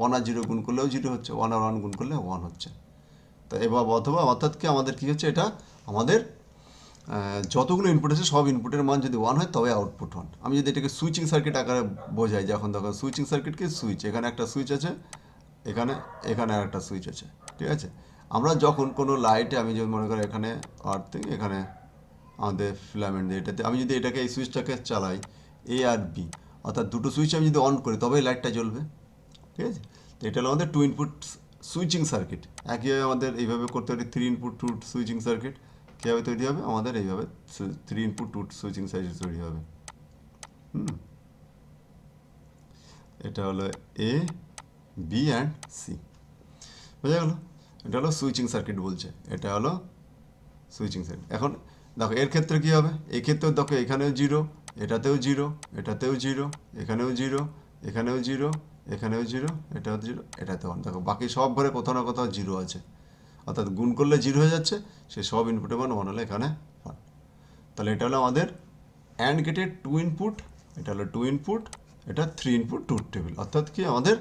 1 আর 0 গুণ করলেও 0 হচ্ছে, 1 আর 1 গুণ করলে 1 হচ্ছে। তো এবার অথবা অর্থাৎ কি আমাদের কী হচ্ছে, এটা আমাদের যতগুলো ইনপুট আছে সব ইনপুটের মান যদি 1 হয় তবে আউটপুট 1। আমি যদি এটাকে সুইচিং সার্কিট আকারে বোঝাই, যখন দেখো সুইচিং সার্কিট কি, সুইচ, এখানে একটা সুইচ আছে, এখানে এখানে আর একটা সুইচ আছে, ঠিক আছে। আমরা যখন কোনো লাইটে, আমি যদি মনে করি এখানে আর্থিং, এখানে আমাদের ফিলামেন্ট দিয়ে, এটাতে আমি যদি এটাকে এই সুইচটাকে চালাই এ আর বি, অর্থাৎ দুটো সুইচ আমি যদি অন করি তবেই লাইটটা জ্বলবে, ঠিক আছে। তো এটা হলো আমাদের টু ইনপুট সুইচিং সার্কিট। একইভাবে আমাদের এইভাবে করতে পারি 3 ইনপুট টু সুইচিং সার্কিট। কীভাবে তৈরি হবে, আমাদের এইভাবে 3 ইনপুট টু সুইচিং সার্কিট তৈরি হবে। এটা হলো এ বি অ্যান্ড সি। বোঝা গেল? এটা হলো সুইচিং সার্কিট বলছে, এটা হলো সুইচিং সার্কিট। এখন দেখো এর ক্ষেত্রে কী হবে, এই ক্ষেত্রেও দেখো এখানেও জিরো, এটাতেও জিরো, এটাতেও জিরো, এখানেও জিরো, এখানেও জিরো, এখানেও জিরো, এটাও জিরো, এটাতেও ওয়ান। দেখো বাকি সব ঘরে কোথাও না কোথাও জিরো আছে, অর্থাৎ গুণ করলে জিরো হয়ে যাচ্ছে, সে সব ইনপুটের মান ওয়ান হলে এখানে ওয়ান। তাহলে এটা হলো আমাদের অ্যান্ড গেটের টু ইনপুট, এটা হলো টু ইনপুট, এটা থ্রি ইনপুট ট্রুথ টেবিল। অর্থাৎ কি আমাদের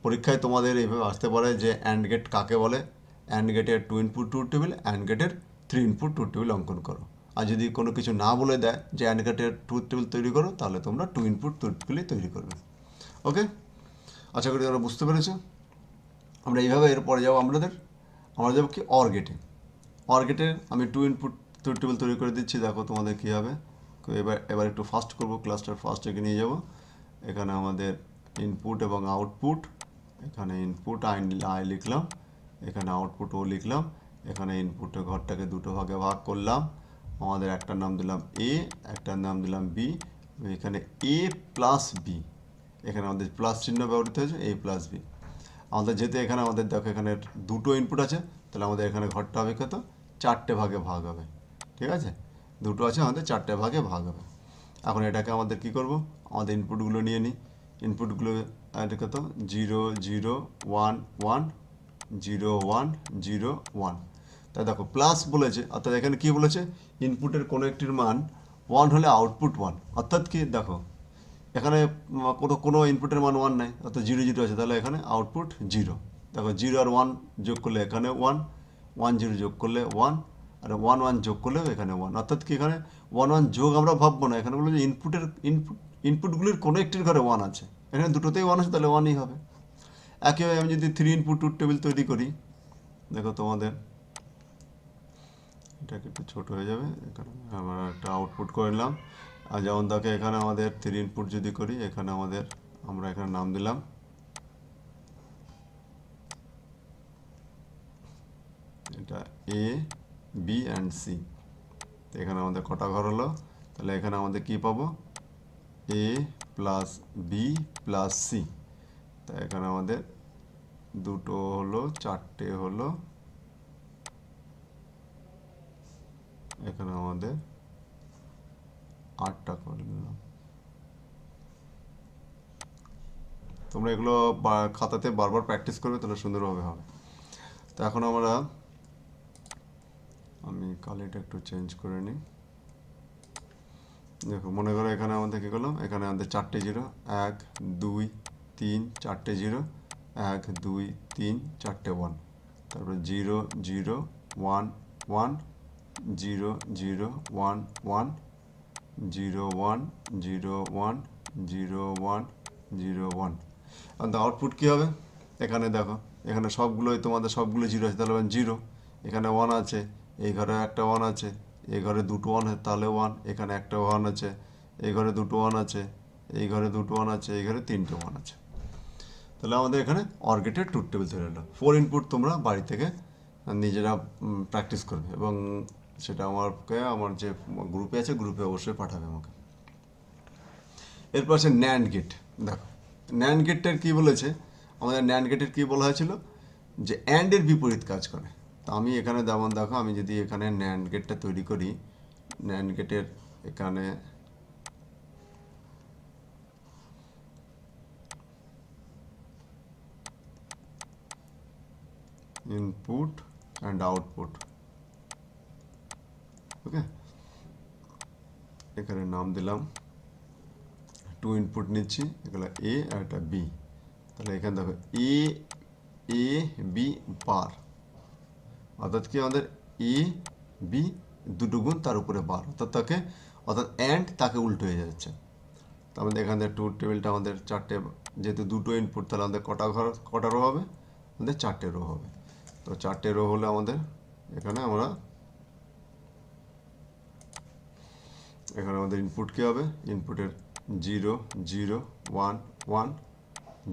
পরীক্ষায় তোমাদের এইভাবে আসতে পারে যে অ্যান্ড গেট কাকে বলে, অ্যান্ড গেটের two input truth table, and গেটের থ্রি ইনপুট ট্রুথ টেবিল অঙ্কন করো। আর যদি কোনো কিছু না বলে দেয় যে অ্যান্ড গেটের ট্রুথ টেবিল তৈরি করো, তাহলে তোমরা টু ইনপুট ট্রুথ টেবিলই তৈরি করবে। ওকে, আশা করি তোমরা বুঝতে পেরেছো। আমরা এইভাবে এরপরে যাবো আমরা যাবো কি অর গেটে। অর গেটে আমি টু ইনপুট ট্রুথ টেবিল তৈরি করে দিচ্ছি, দেখো তোমাদের কী হবে। এবার একটু ফাস্ট করবো, ক্লাসটার ফার্স্ট এগিয়ে নিয়ে যাবো। এখানে আমাদের ইনপুট এবং আউটপুট, এখানে ইনপুট আই লিখলাম, এখানে আউটপুট ও লিখলাম, এখানে ইনপুটের ঘরটাকে দুটো ভাগে ভাগ করলাম। আমাদের একটার নাম দিলাম এ, একটার নাম দিলাম বি। এখানে এ প্লাস বি, এখানে আমাদের প্লাস চিহ্ন ব্যবহৃত হয়েছে, এ প্লাস বি। আমাদের যেহেতু এখানে আমাদের দেখো এখানে দুটো ইনপুট আছে, তাহলে আমাদের এখানে ঘরটা হবে কত, চারটে ভাগে ভাগ হবে। ঠিক আছে, দুটো আছে, আমাদের চারটে ভাগে ভাগ হবে। এখন এটাকে আমাদের কি করব, আমাদের ইনপুটগুলো নিয়ে নিই। ইনপুটগুলো এটা কত, zero zero one one, zero one zero one. তাই দেখো প্লাস বলেছে, অর্থাৎ এখানে কি বলেছে, ইনপুটের কোনো একটির মান ওয়ান হলে আউটপুট ওয়ান। অর্থাৎ কি দেখো এখানে কোনো ইনপুটের মান ওয়ান নাই, অর্থাৎ জিরো জিরো আছে, তাহলে এখানে আউটপুট জিরো। দেখো জিরো আর ওয়ান যোগ করলে এখানে ওয়ান, ওয়ান জিরো যোগ করলে ওয়ান, আর ওয়ান ওয়ান যোগ করলেও এখানে ওয়ান। অর্থাৎ কি এখানে ওয়ান ওয়ান যোগ আমরা ভাববো না, এখানে বলে যে ইনপুটগুলির কোনো একটির ঘরে ওয়ান আছে, এখানে দুটোতেই ওয়ান আছে, তাহলে ওয়ানই হবে। একইভাবে আমি যদি থ্রি ইনপুট ট্রুথ টেবিল তৈরি করি, দেখো তোমাদের এটাকে একটু ছোটো হয়ে যাবে, এখানে আমরা একটা আউটপুট করে নিলাম। আর যেমন দেখো এখানে আমাদের থ্রি ইনপুট যদি করি, এখানে আমরা এখানে নাম দিলাম এটা এ বি অ্যান্ড সি। এখানে আমাদের কটা ঘর হলো, তাহলে এখানে আমাদের কি পাবো, এ প্লাস বি প্লাস সি। তা এখানে আমাদের দুটো হলো, চারটে হলো, এখানে আমাদের আটটা করে নিলাম। তোমরা এগুলো খাতাতে বারবার প্র্যাকটিস করবে, তাহলে সুন্দরভাবে হবে। তো এখন আমি কালিটা একটু চেঞ্জ করে নিই। দেখো মনে করো এখানে আমাদের কী করলাম, এখানে আমাদের চারটে জিরো, এক দুই তিন, চারটে জিরো, এক দুই তিন, চারটে ওয়ান, তারপরে zero zero one one, zero zero one one, zero one zero one, zero one zero one. আর আউটপুট কী হবে, এখানে দেখো এখানে তোমাদের সবগুলো জিরো আছে, তাহলে জিরো, এখানে ওয়ান আছে, এই ঘরে একটা ওয়ান আছে, এই ঘরে দুটো ওয়ান আছে, তাহলে ওয়ান, এখানে একটা ওয়ান আছে, এই ঘরে দুটো ওয়ান আছে, এই ঘরে দুটো ওয়ান আছে, এই ঘরে তিনটে ওয়ান আছে। তাহলে আমাদের এখানে অর গেটের ট্রুথ টেবিল তৈরি হলো। ফোর ইনপুট তোমরা বাড়ি থেকে নিজেরা প্র্যাকটিস করবে, এবং সেটা আমার যে গ্রুপে আছে, গ্রুপে অবশ্যই পাঠাবে আমাকে। এরপর আছে ন্যান্ড গেট। দেখো ন্যান্ড গেটটার কী বলেছে, আমাদের ন্যান্ড গেটের কী বলা হয়েছিল, যে অ্যান্ডের বিপরীত কাজ করে। তো আমি এখানে যেমন দেখো, আমি যদি এখানে ন্যান্ড গেটটা তৈরি করি, ন্যান্ড গেটের এখানে ইনপুট অ্যান্ড আউটপুট, ওকে, এখানে নাম দিলাম, টু ইনপুট নিচ্ছি, এগুলো এ আর একটা বি। তাহলে এখানে দেখো এ এ বি বার, অর্থাৎ কি আমাদের এ বি দুটো গুণ তার উপরে বার, অর্থাৎ অ্যান্ড তাকে উল্টো হয়ে যাচ্ছে। তো আমাদের এখানে ট্রুথ টেবিলটা আমাদের চারটে, যেহেতু দুটো ইনপুট, তাহলে আমাদের কটা রো হবে, আমাদের চারটে রো হবে। তো চারটে রো হলে আমাদের এখানে আমাদের ইনপুট কী হবে, ইনপুটের zero zero one one,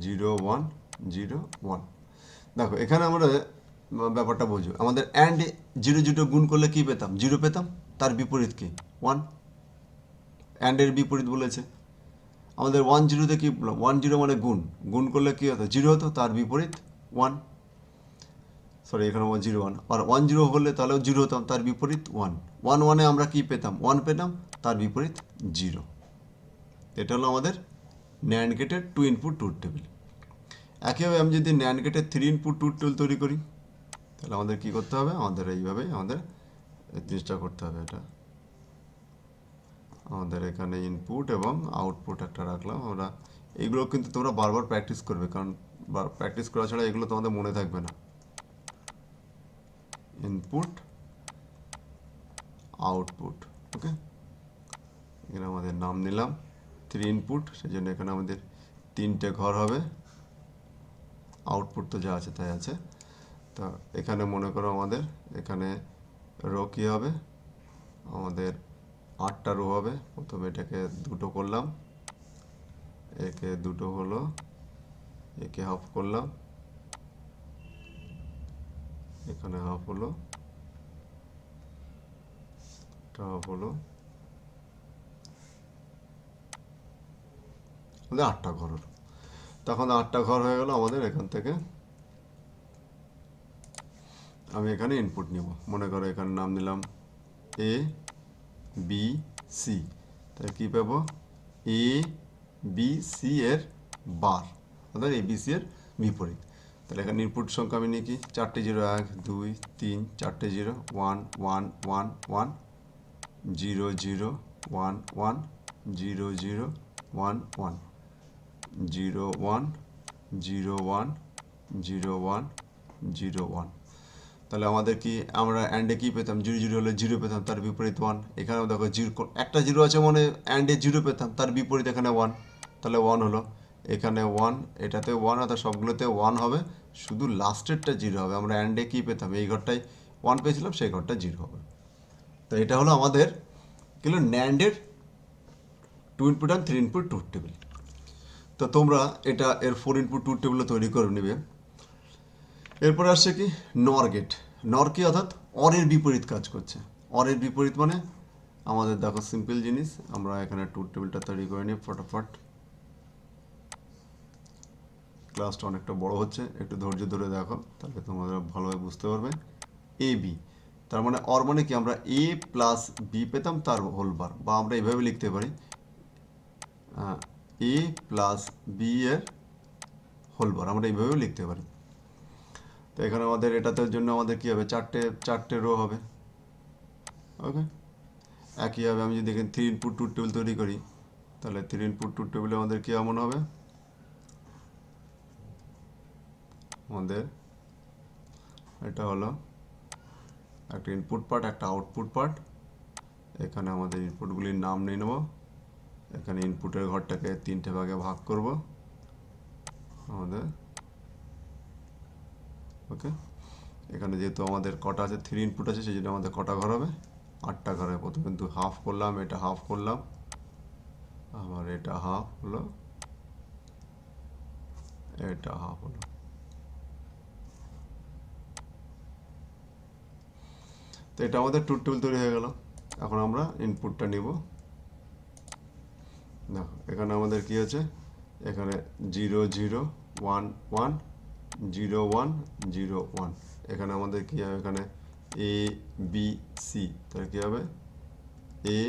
zero one zero one. দেখো এখানে আমরা ব্যাপারটা বুঝবো, আমাদের অ্যান্ড জিরো জিরো গুণ করলে কী পেতাম, জিরো পেতাম, তার বিপরীত কি, ওয়ান, অ্যান্ডের বিপরীত বলেছে। আমাদের 1 0 তে কি বললাম 1 0 মানে গুণ, গুণ করলে কি হতো 0 হতো, তার বিপরীত 1, সরি এখানে 0 1, আর 1 0 হলে তাহলেও 0 হতাম, তার বিপরীত 1, 1 1 এ আমরা কি পেতাম 1 পেতাম, তার বিপরীত 0। এটা হলো আমাদের ন্যান্ড গেটের 2 ইনপুট ট্রুথ টেবিল। একইভাবে আমি যদি ন্যান্ড গেটের 3 ইনপুট ট্রুথ টেবিল তৈরি করি, তাহলে আমাদের কি করতে হবে, আমাদের এইভাবেই আমাদের জিনিসটা করতে হবে। এটা আমাদের এখানে ইনপুট এবং আউটপুট একটা রাখলাম আমরা। এইগুলো কিন্তু তোমরা বারবার প্র্যাকটিস করবে, কারণ প্র্যাকটিস করা ছাড়া এগুলো তোমাদের মনে থাকবে না। ইনপুট আউটপুট, ওকে। এখানে আমাদের নাম নিলাম 3 ইনপুট, সেই জন্য এখানে আমাদের 3টে ঘর হবে। আউটপুট তো যা আছে তাই আছে। তো এখানে মনে করো আমাদের এখানে রো কী হবে, আমাদের 8টা রো হবে। প্রথমে এটাকে 2টো করলাম, একে 2টো হলো, একে হাফ করলাম, এখানে হাফ হলো, এটা হাফ হলো, আমাদের 8টা ঘর হলো। তখন 8টা ঘর হয়ে গেল আমাদের। এখান থেকে আমি এখানে ইনপুট নিব, মনে করো এখানে নাম নিলাম এ বি সি, তাহলে কী পাবো, এ বি সি এর বার, অর্থাৎ এ বি সি এর বিপরীত। তাহলে এখানে ইনপুট সংখ্যা আমি নিই কি 4টে 0, 1 2 3, 4টে 0, 1 1 1 1 0 0 1 1 0 0 1 1 0 1 0 1 0 1 0 1। তাহলে আমাদের কি, আমরা অ্যান্ডে কী পেতাম 0 0 হলে 0 পেতাম, তার বিপরীত 1। এখানেও দেখো 0, একটা 0 আছে মানে অ্যান্ডে 0 পেতাম, তার বিপরীত এখানে 1, তাহলে 1 হলো। এখানে 1, এটাতে 1, অর্থাৎ সবগুলোতে 1 হবে, শুধু লাস্টেরটা 0 হবে। আমরা অ্যান্ডে কী পেতাম, এই ঘরটায় 1 পেয়েছিলাম, সেই ঘরটা 0 হবে। তো এটা হলো আমাদের কি হলো ন্যান্ডের 2 input and 3 input truth table. তো তোমরা এটা এর 4 ইনপুট ট্রুথ টেবিলও তৈরি করে নেবে। এরপরে আসছে কি নর গেট। নর কি, অর্থাৎ অরের বিপরীত কাজ করছে। অরের বিপরীত মানে আমাদের দেখো সিম্পল জিনিস, আমরা এখানে ট্রুথ টেবিলটা তৈরি করে নিই ফটাফট। ক্লাসটা অনেকটা বড় হচ্ছে, একটু ধৈর্য ধরে দেখো, তাহলে তোমরা ভালোভাবে বুঝতে পারবে। এ বি, তার মানে অর মানে কি, আমরা এ প্লাস বি পেতাম, তার হোল বার, বা আমরা এইভাবে লিখতে পারি এ প্লাস বি এর হোল বার, আমরা এইভাবেও লিখতে পারি। তো এখানে আমাদের এটাতে জন্য আমাদের কী হবে, চারটে রো হবে, ওকে। একইভাবে আমি যদি এখানে 3 ইনপুট ট্রুথ টেবিল তৈরি করি, তাহলে 3 ইনপুট ট্রুথ টেবিলে আমাদের কী এমন হবে, আমাদের এটা হলো একটা ইনপুট পার্ট, একটা আউটপুট পার্ট। এখানে আমাদের ইনপুটগুলির নাম নিয়ে নেব। এখানে ইনপুটের ঘরটাকে 3টে ভাগে ভাগ করব আমাদের, ওকে। এখানে যেহেতু আমাদের কটা আছে, 3 ইনপুট আছে, সেই জন্য আমাদের কটা ঘর হবে, 8টা ঘর হবে। প্রথমে কিন্তু হাফ করলাম, এটা হাফ করলাম, আবার এটা হাফ হলো, এটা হাফ হলো। তো এটা আমাদের ট্রুথ টেবিল তৈরি হয়ে গেল। এখন আমরা ইনপুটটা নিব। দেখো এখানে আমাদের কি আছে, এখানে 0 0 1 1 0 1 0 1। এখানে আমাদের কি হবে, এখানে এ বি সি, তাহলে কী হবে A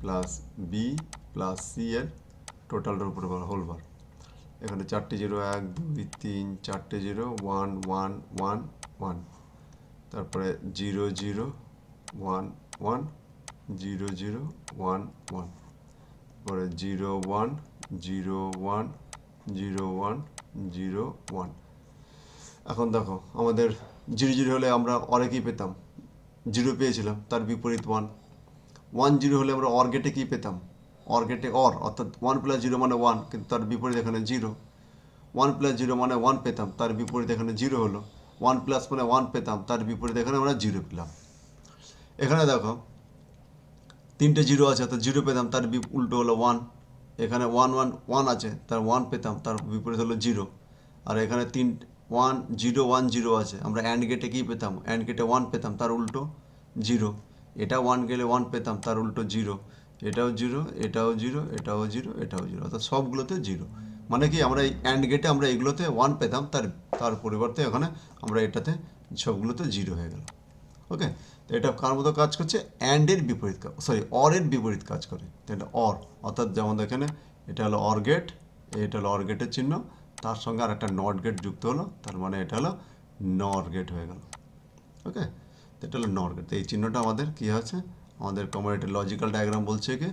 plus B plus C এর টোটালটার উপরে হোল বার। এখানে 4টে 0, 1 2 3, 4টে 0 1 1 1 1, তারপরে 0 0 1 1 0 0 1 1, পরে 0 1 0 1 0 1 0 1। এখন দেখো আমাদের 0 0 হলে আমরা অরে কী পেতাম, 0 পেয়েছিলাম, তার বিপরীত 1। 1 0 হলে আমরা অর গেটে কী পেতাম, অর গেটে অর, অর্থাৎ 1 প্লাস 0 মানে 1, কিন্তু তার বিপরীত এখানে 0। 1 প্লাস 0 মানে 1 পেতাম, তার বিপরীত এখানে 0 হলো। 1 প্লাস মানে 1 পেতাম, তার বিপরীত এখানে আমরা 0 পেলাম। এখানে দেখো 3টে 0 আছে, অর্থাৎ 0 পেতাম, তার উল্টো হলো 1। এখানে 1 1 1 আছে, তার 1 পেতাম, তার বিপরীত হলো 0। আর এখানে 1 0 1 0 আছে, আমরা অ্যান্ড গেটে কী পেতাম, অ্যান্ড গেটে 1 পেতাম, তার উল্টো 0। এটা 1 গেলে 1 পেতাম, তার উল্টো 0। এটাও জিরো, এটাও জিরো, এটাও জিরো, এটাও জিরো, অর্থাৎ সবগুলোতে জিরো। মানে কি আমরা এই অ্যান্ড গেটে আমরা এগুলোতে ওয়ান পেতাম, তার পরিবর্তে এখানে আমরা এটাতে সবগুলোতে জিরো হয়ে গেল। ওকে, তো এটা কার মতো কাজ করছে? অ্যান্ডের বিপরীত কাজ, সরি অরের বিপরীত কাজ করে। তো এটা অর, অর্থাৎ যেমন এখানে এটা হলো অর গেট, এটা হলো অর গেটের চিহ্ন, তার সঙ্গে আর একটা নট গেট যুক্ত হলো, তার মানে এটা হলো নর গেট হয়ে গেল। ওকে, তো এটা হলো নর গেট। তো এই চিহ্নটা আমাদের কী আছে? আমাদের কম্বাইন্ড লজিক্যাল ডায়াগ্রাম বলছে, কি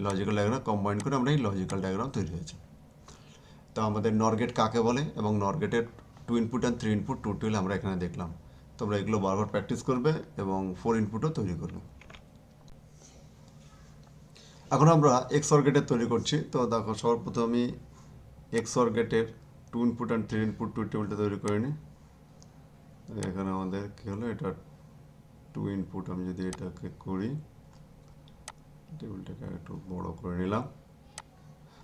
লজিক্যাল ডায়াগ্রাম কম্বাইন করে আমরা এই লজিক্যাল ডায়াগ্রাম তৈরি হয়েছে। তো আমাদের নর গেট কাকে বলে এবং নর গেটের 2 ইনপুট অ্যান্ড 3 ইনপুট টোটাল আমরা এখানে দেখলাম। তোমরা এগুলো বারবার প্র্যাকটিস করবে এবং 4 ইনপুটও তৈরি করবে। এখন আমরা এক্সঅর গেটের তৈরি করছি। তো দেখো সর্বপ্রথম আমি এক্সঅর গেটের 2 ইনপুট অ্যান্ড 3 ইনপুট টেবিলটা তৈরি করে নিই। এখানে আমাদের কী হলো, এটা 2 ইনপুট, আমি যদি এটাকে করি, টেবিলটাকে একটু বড় করে নিলাম।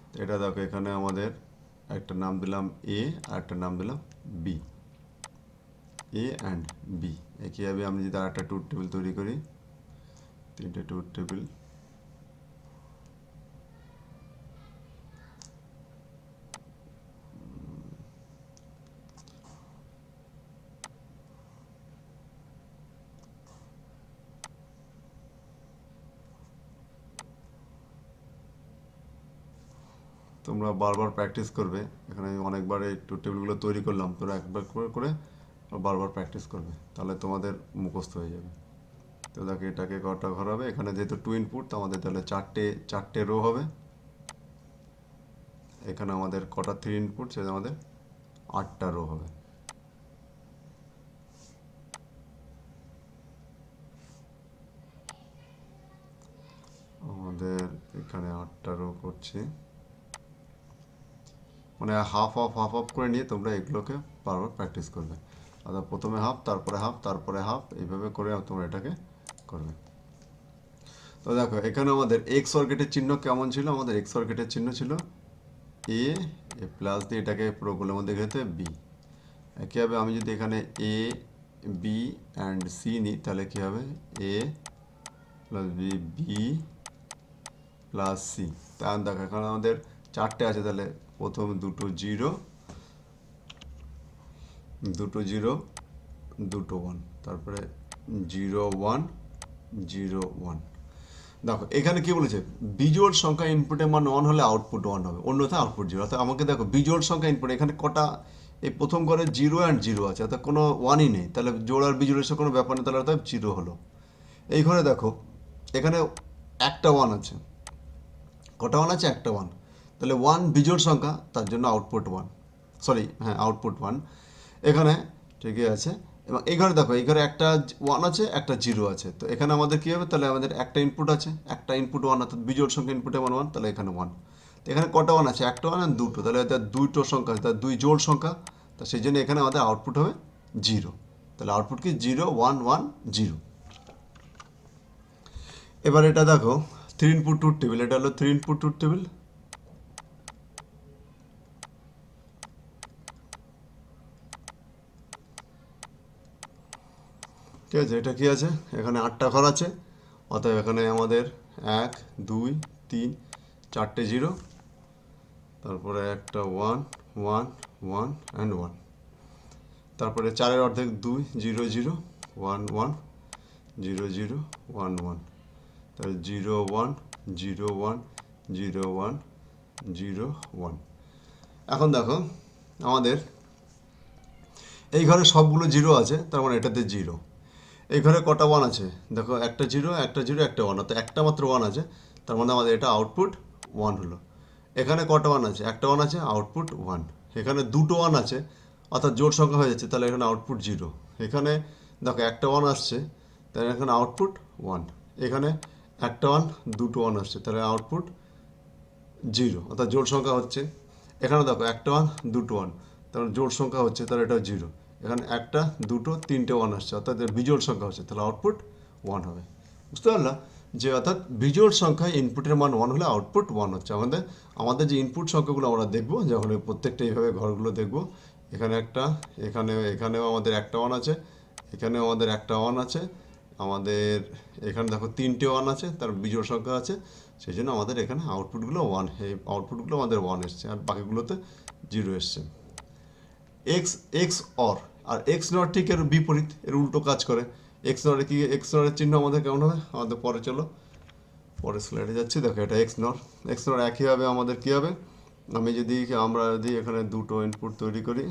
তো এটা দেখো এখানে আমাদের একটা নাম দিলাম এ আর একটা নাম দিলাম বি, এ অ্যান্ড বি। একইভাবে আমি যদি আর একটা ট্রুথ টেবিল তৈরি করি, 3টে ট্রুথ টেবিল, তোমরা বারবার প্র্যাকটিস করবে। এখানে আমি অনেকবার এই ট্রুথ টেবিলগুলো তৈরি করলাম, তোমরা একবার করে করে বারবার প্র্যাকটিস করবে, তাহলে তোমাদের মুখস্থ হয়ে যাবে। তো দেখো এটাকে কটা ঘর হবে, এখানে যেহেতু 2 ইনপুট তো আমাদের তাহলে চারটে রো হবে। এখানে আমাদের কটা 3 ইনপুট, সেটা আমাদের 8টা রো হবে। আমাদের এখানে 8টা রো করছি, মানে হাফ অফ হাফ অফ করে নিয়ে তোমরা এগুলোকে বারবার প্র্যাকটিস করবে। অর্থাৎ প্রথমে হাফ, তারপরে হাফ, তারপরে হাফ, এইভাবে করে তোমরা এটাকে করবে। তো দেখো এখানে আমাদের এক্স অর্গেটের চিহ্ন কেমন ছিল? আমাদের এক্স অর্গেটের চিহ্ন ছিল এ প্লাস দিয়ে এটাকে পুরো গোলের মধ্যে ঘেতে বি। একইভাবে আমি যদি এখানে এ বি অ্যান্ড সি নিই, তাহলে কী হবে? A plus B, B plus C. তাহলে দেখো এখানে আমাদের চারটে আছে, তাহলে প্রথম দুটো জিরো, দুটো জিরো, দুটো ওয়ান, তারপরে 0 1 0 1। দেখো এখানে কি বলেছে? বিজোড় সংখ্যা ইনপুটের মান 1 হলে আউটপুট 1 হবে, অন্যথায় আউটপুট 0। অর্থাৎ আমাকে দেখো বিজোড় সংখ্যা ইনপুট, এখানে কটা, এই প্রথম ঘরে 0 অ্যান্ড 0 আছে, অর্থাৎ কোনো 1ই নেই, তাহলে জোড় আর বিজোড়ের সাথে কোনো ব্যাপার নেই, তাহলে অর্থাৎ 0 হলো। এই ঘরে দেখো এখানে একটা 1 আছে, কটা 1 আছে? একটা 1, তাহলে 1 বিজোড় সংখ্যা, তার জন্য আউটপুট 1, সরি হ্যাঁ আউটপুট 1 এখানে, ঠিকই আছে। এবং এই ঘরে দেখো, এই ঘরে একটা 1 আছে, একটা 0 আছে, তো এখানে আমাদের কী হবে? তাহলে আমাদের একটা ইনপুট আছে, একটা ইনপুট 1, অর্থাৎ বিজোড় সংখ্যা ইনপুটে 1 1, তাহলে এখানে 1। তো এখানে কটা 1 আছে? একটা 1 আর দুটো, তাহলে এটা দুটো সংখ্যা আছে, তার দুই জোড় সংখ্যা, তো সেই জন্য এখানে আমাদের আউটপুট হবে 0। তাহলে আউটপুট কি? 0 1 1 0। এবার এটা দেখো 3 ইনপুট ট্রুথ টেবিল, এটা হলো 3 ইনপুট ট্রুথ টেবিল। ঠিক আছে, এটা কি আছে? এখানে 8টা ঘর আছে, অতএব এখানে আমাদের 1 2 3 4টে 0, তারপরে একটা 1 1 1 অ্যান্ড 1, তারপরে 4-এর অর্ধেক 2 0 0 1 1 0 0 1 1, তাহলে 0 1 0 1 0 1 0 1। এখন দেখো আমাদের এই ঘরে সবগুলো 0 আছে, তার মানে এটাতে 0। এই ঘরে কটা 1 আছে? দেখো একটা 0 একটা 0 একটা 1, অর্থাৎ একটা মাত্র 1 আছে, তার মানে আমাদের এটা আউটপুট 1 হলো। এখানে কটা 1 আছে? একটা 1 আছে, আউটপুট 1। এখানে দুটো 1 আছে, অর্থাৎ জোড় সংখ্যা হয়ে যাচ্ছে, তাহলে এখানে আউটপুট 0। এখানে দেখো একটা 1 আসছে, তাহলে এখানে আউটপুট 1। এখানে একটা 1 দুটো 1 আসছে, তাহলে আউটপুট 0, অর্থাৎ জোড় সংখ্যা হচ্ছে। এখানে দেখো একটা 1 দুটো 1, তাহলে জোড় সংখ্যা হচ্ছে, তাহলে এটা 0। এখানে একটা দুটো তিনটে 1 আসছে, অর্থাৎ বিজোড় সংখ্যা হচ্ছে, তাহলে আউটপুট 1 হবে। বুঝতে পারলাম যে অর্থাৎ বিজোড় সংখ্যায় ইনপুটের মান 1 হলে আউটপুট 1 হচ্ছে। আমাদের যে ইনপুট সংখ্যাগুলো আমরা দেখবো, যখন প্রত্যেকটা এইভাবে ঘরগুলো দেখবো, এখানে একটা, এখানেও আমাদের একটা 1 আছে, এখানেও আমাদের একটা 1 আছে, আমাদের এখানে দেখো 3টে ওয়ান আছে, তার বিজোড় সংখ্যা আছে, সেই জন্য আমাদের এখানে আউটপুটগুলো ওয়ান, এই আউটপুটগুলো আমাদের ওয়ান এসছে, আর বাকিগুলোতে জিরো এসছে। এক্স এক্স অর, আর এক্স নট ঠিক এর বিপরীত, এর উল্টো কাজ করে। এক্স নট কি, এক্স নটের চিহ্ন আমাদের কেমন হবে, আমাদের পরে চলো পরের স্লাইডে যাচ্ছি। দেখো এটা এক্স নট, এক্স নট একইভাবে আমাদের কী হবে, আমরা যদি এখানে দুটো ইনপুট তৈরি করি,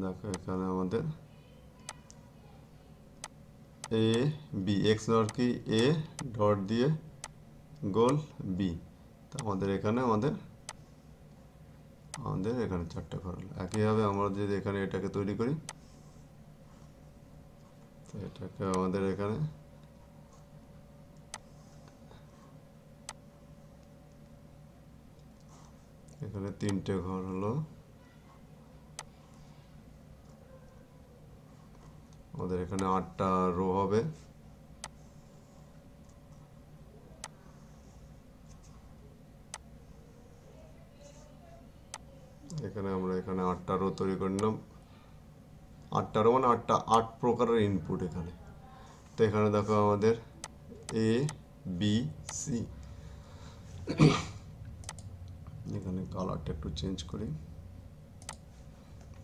দেখো এখানে আমাদের এ বি, এক্স নট কি এ ডট দিয়ে গোল বি, তা আমাদের এখানে আমাদের এখানে 4টে ঘর হলো। একইভাবে আমরা যদি এখানে এটাকে তৈরি করি, তো এটাকে আমাদের এখানে এখানে 3টে ঘর হলো, আমাদের এখানে 8টা রো হবে, এখানে আমরা এখানে 8টা রো তৈরি করে নিলাম। 8টা রো মানে 8 প্রকারের ইনপুট এখানে। তো এখানে দেখো আমাদের এ বি সি, এখানে কালারটা একটু চেঞ্জ করি।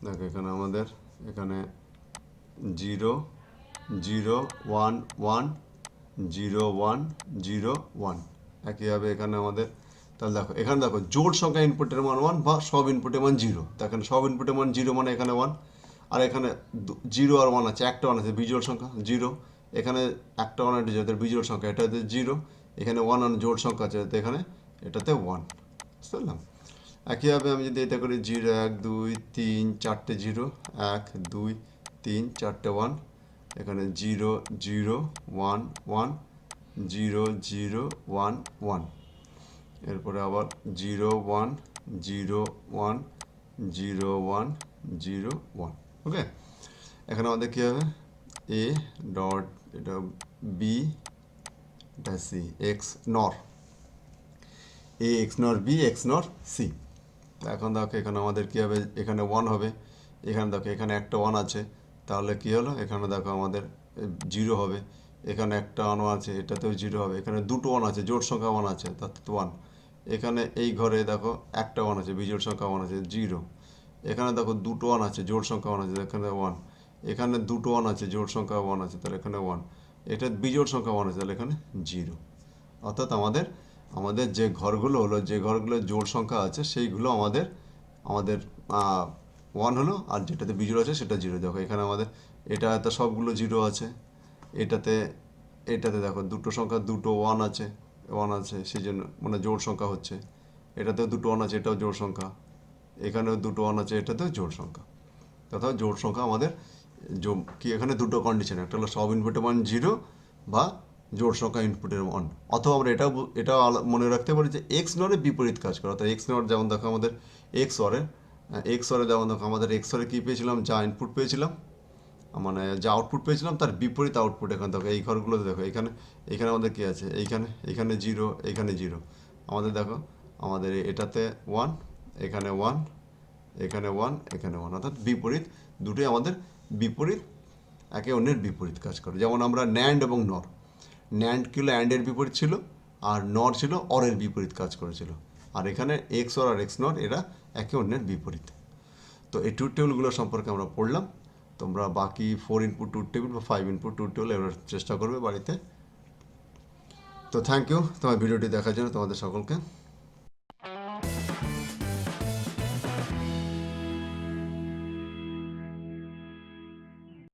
দেখো এখানে আমাদের এখানে 0 0 1 1 0 1 0 1, একইভাবে এখানে আমাদের, তাহলে দেখো এখানে দেখো জোড় সংখ্যা ইনপুটের মান 1 বা সব ইনপুটের মান 0, তো এখানে সব ইনপুটের মান 0 মানে এখানে 1, আর এখানে 0 আর 1 আছে, একটা 1 আছে বিজোড় সংখ্যা 0, এখানে একটা 1 আছে যাদের বিজোড় সংখ্যা, এটাতে 0, এখানে 1 আর জোড় সংখ্যা আছে, তো এখানে এটাতে 1, বুঝতে পারলাম। একইভাবে আমি যদি এটা করি 0 1 2 3 4টে 0 1 2 3 4টে 1, এখানে 0 0 1 1 0 0 1 1, এরপরে আবার 0 1 0 1 0 1 0 1, ওকে। এখানে আমাদের কী হবে, এ ডট এটা বি, এটা সি, এক্স নর এ এক্স নর বি এক্স নর সি। এখন দেখো এখানে আমাদের কী হবে, এখানে 1 হবে, এখানে দেখো এখানে একটা 1 আছে, তাহলে কী হলো, এখানে দেখো আমাদের 0 হবে, এখানে একটা 1 আছে, এটাতেও 0 হবে, এখানে দুটো 1 আছে, জোড় সংখ্যা 1 আছে, তাতে 1, এখানে এই ঘরে দেখো একটা 1 আছে, বিজোড় সংখ্যা 1 আছে 0, এখানে দেখো দুটো 1 আছে, জোড় সংখ্যা 1 আছে, এখানে 1, এখানে দুটো 1 আছে, জোড় সংখ্যা 1 আছে, তাহলে এখানে 1, এটা বিজোড় সংখ্যা 1 আছে, তাহলে এখানে 0। অর্থাৎ আমাদের আমাদের যে ঘরগুলো হলো, যে ঘরগুলো জোড় সংখ্যা আছে সেইগুলো আমাদের আমাদের 1 হলো, আর যেটাতে বিজোড় আছে সেটা 0। দেখো এখানে আমাদের এটা সবগুলো 0 আছে, এটাতে এটাতে দেখো দুটো সংখ্যা দুটো 1 আছে, 1 আছে, সেই জন্য মানে জোড় সংখ্যা হচ্ছে, এটাতেও দুটো 1 আছে, এটাও জোড় সংখ্যা, এখানেও দুটো 1 আছে, এটাতেও জোড় সংখ্যা। তথা জোড় সংখ্যা আমাদের কি, এখানে দুটো কন্ডিশন, একটা হলো সব ইনপুটের মান 0 বা জোড় সংখ্যা ইনপুটের মান, অথবা আমরা এটাও মনে রাখতে পারি যে এক্স নরের বিপরীত কাজ করে। অর্থাৎ এক্স নর যেমন দেখো আমাদের এক্স অরে যেমন দেখো আমাদের এক্স অরে কী পেয়েছিলাম, যা ইনপুট পেয়েছিলাম মানে যা আউটপুট পেয়েছিলাম তার বিপরীত আউটপুট এখানে দেখো, এই ঘরগুলোতে দেখো এখানে এখানে আমাদের কী আছে, এখানে 0 এখানে 0, আমাদের দেখো আমাদের এটাতে 1 এখানে 1 এখানে 1 এখানে 1, অর্থাৎ বিপরীত, দুটোই আমাদের বিপরীত, একে অন্যের বিপরীত কাজ করে। যেমন আমরা ন্যান্ড এবং নর, ন্যান্ড ছিল অ্যান্ডের বিপরীত ছিল, আর নর ছিল অরের বিপরীত কাজ করেছিল, আর এখানে এক্স অর আর এক্স নর এরা একে অন্যের বিপরীত। তো এই ট্রুথ টেবিলগুলো সম্পর্কে আমরা পড়লাম, তোমরা বাকি 4 ইনপুট ট্রুথ টেবিল বা 5 ইনপুট ট্রুথ টেবিল এবার চেষ্টা করবে বাড়িতে। তো থ্যাংক ইউ তোমার ভিডিওটি দেখার জন্য তোমাদের সকলকে।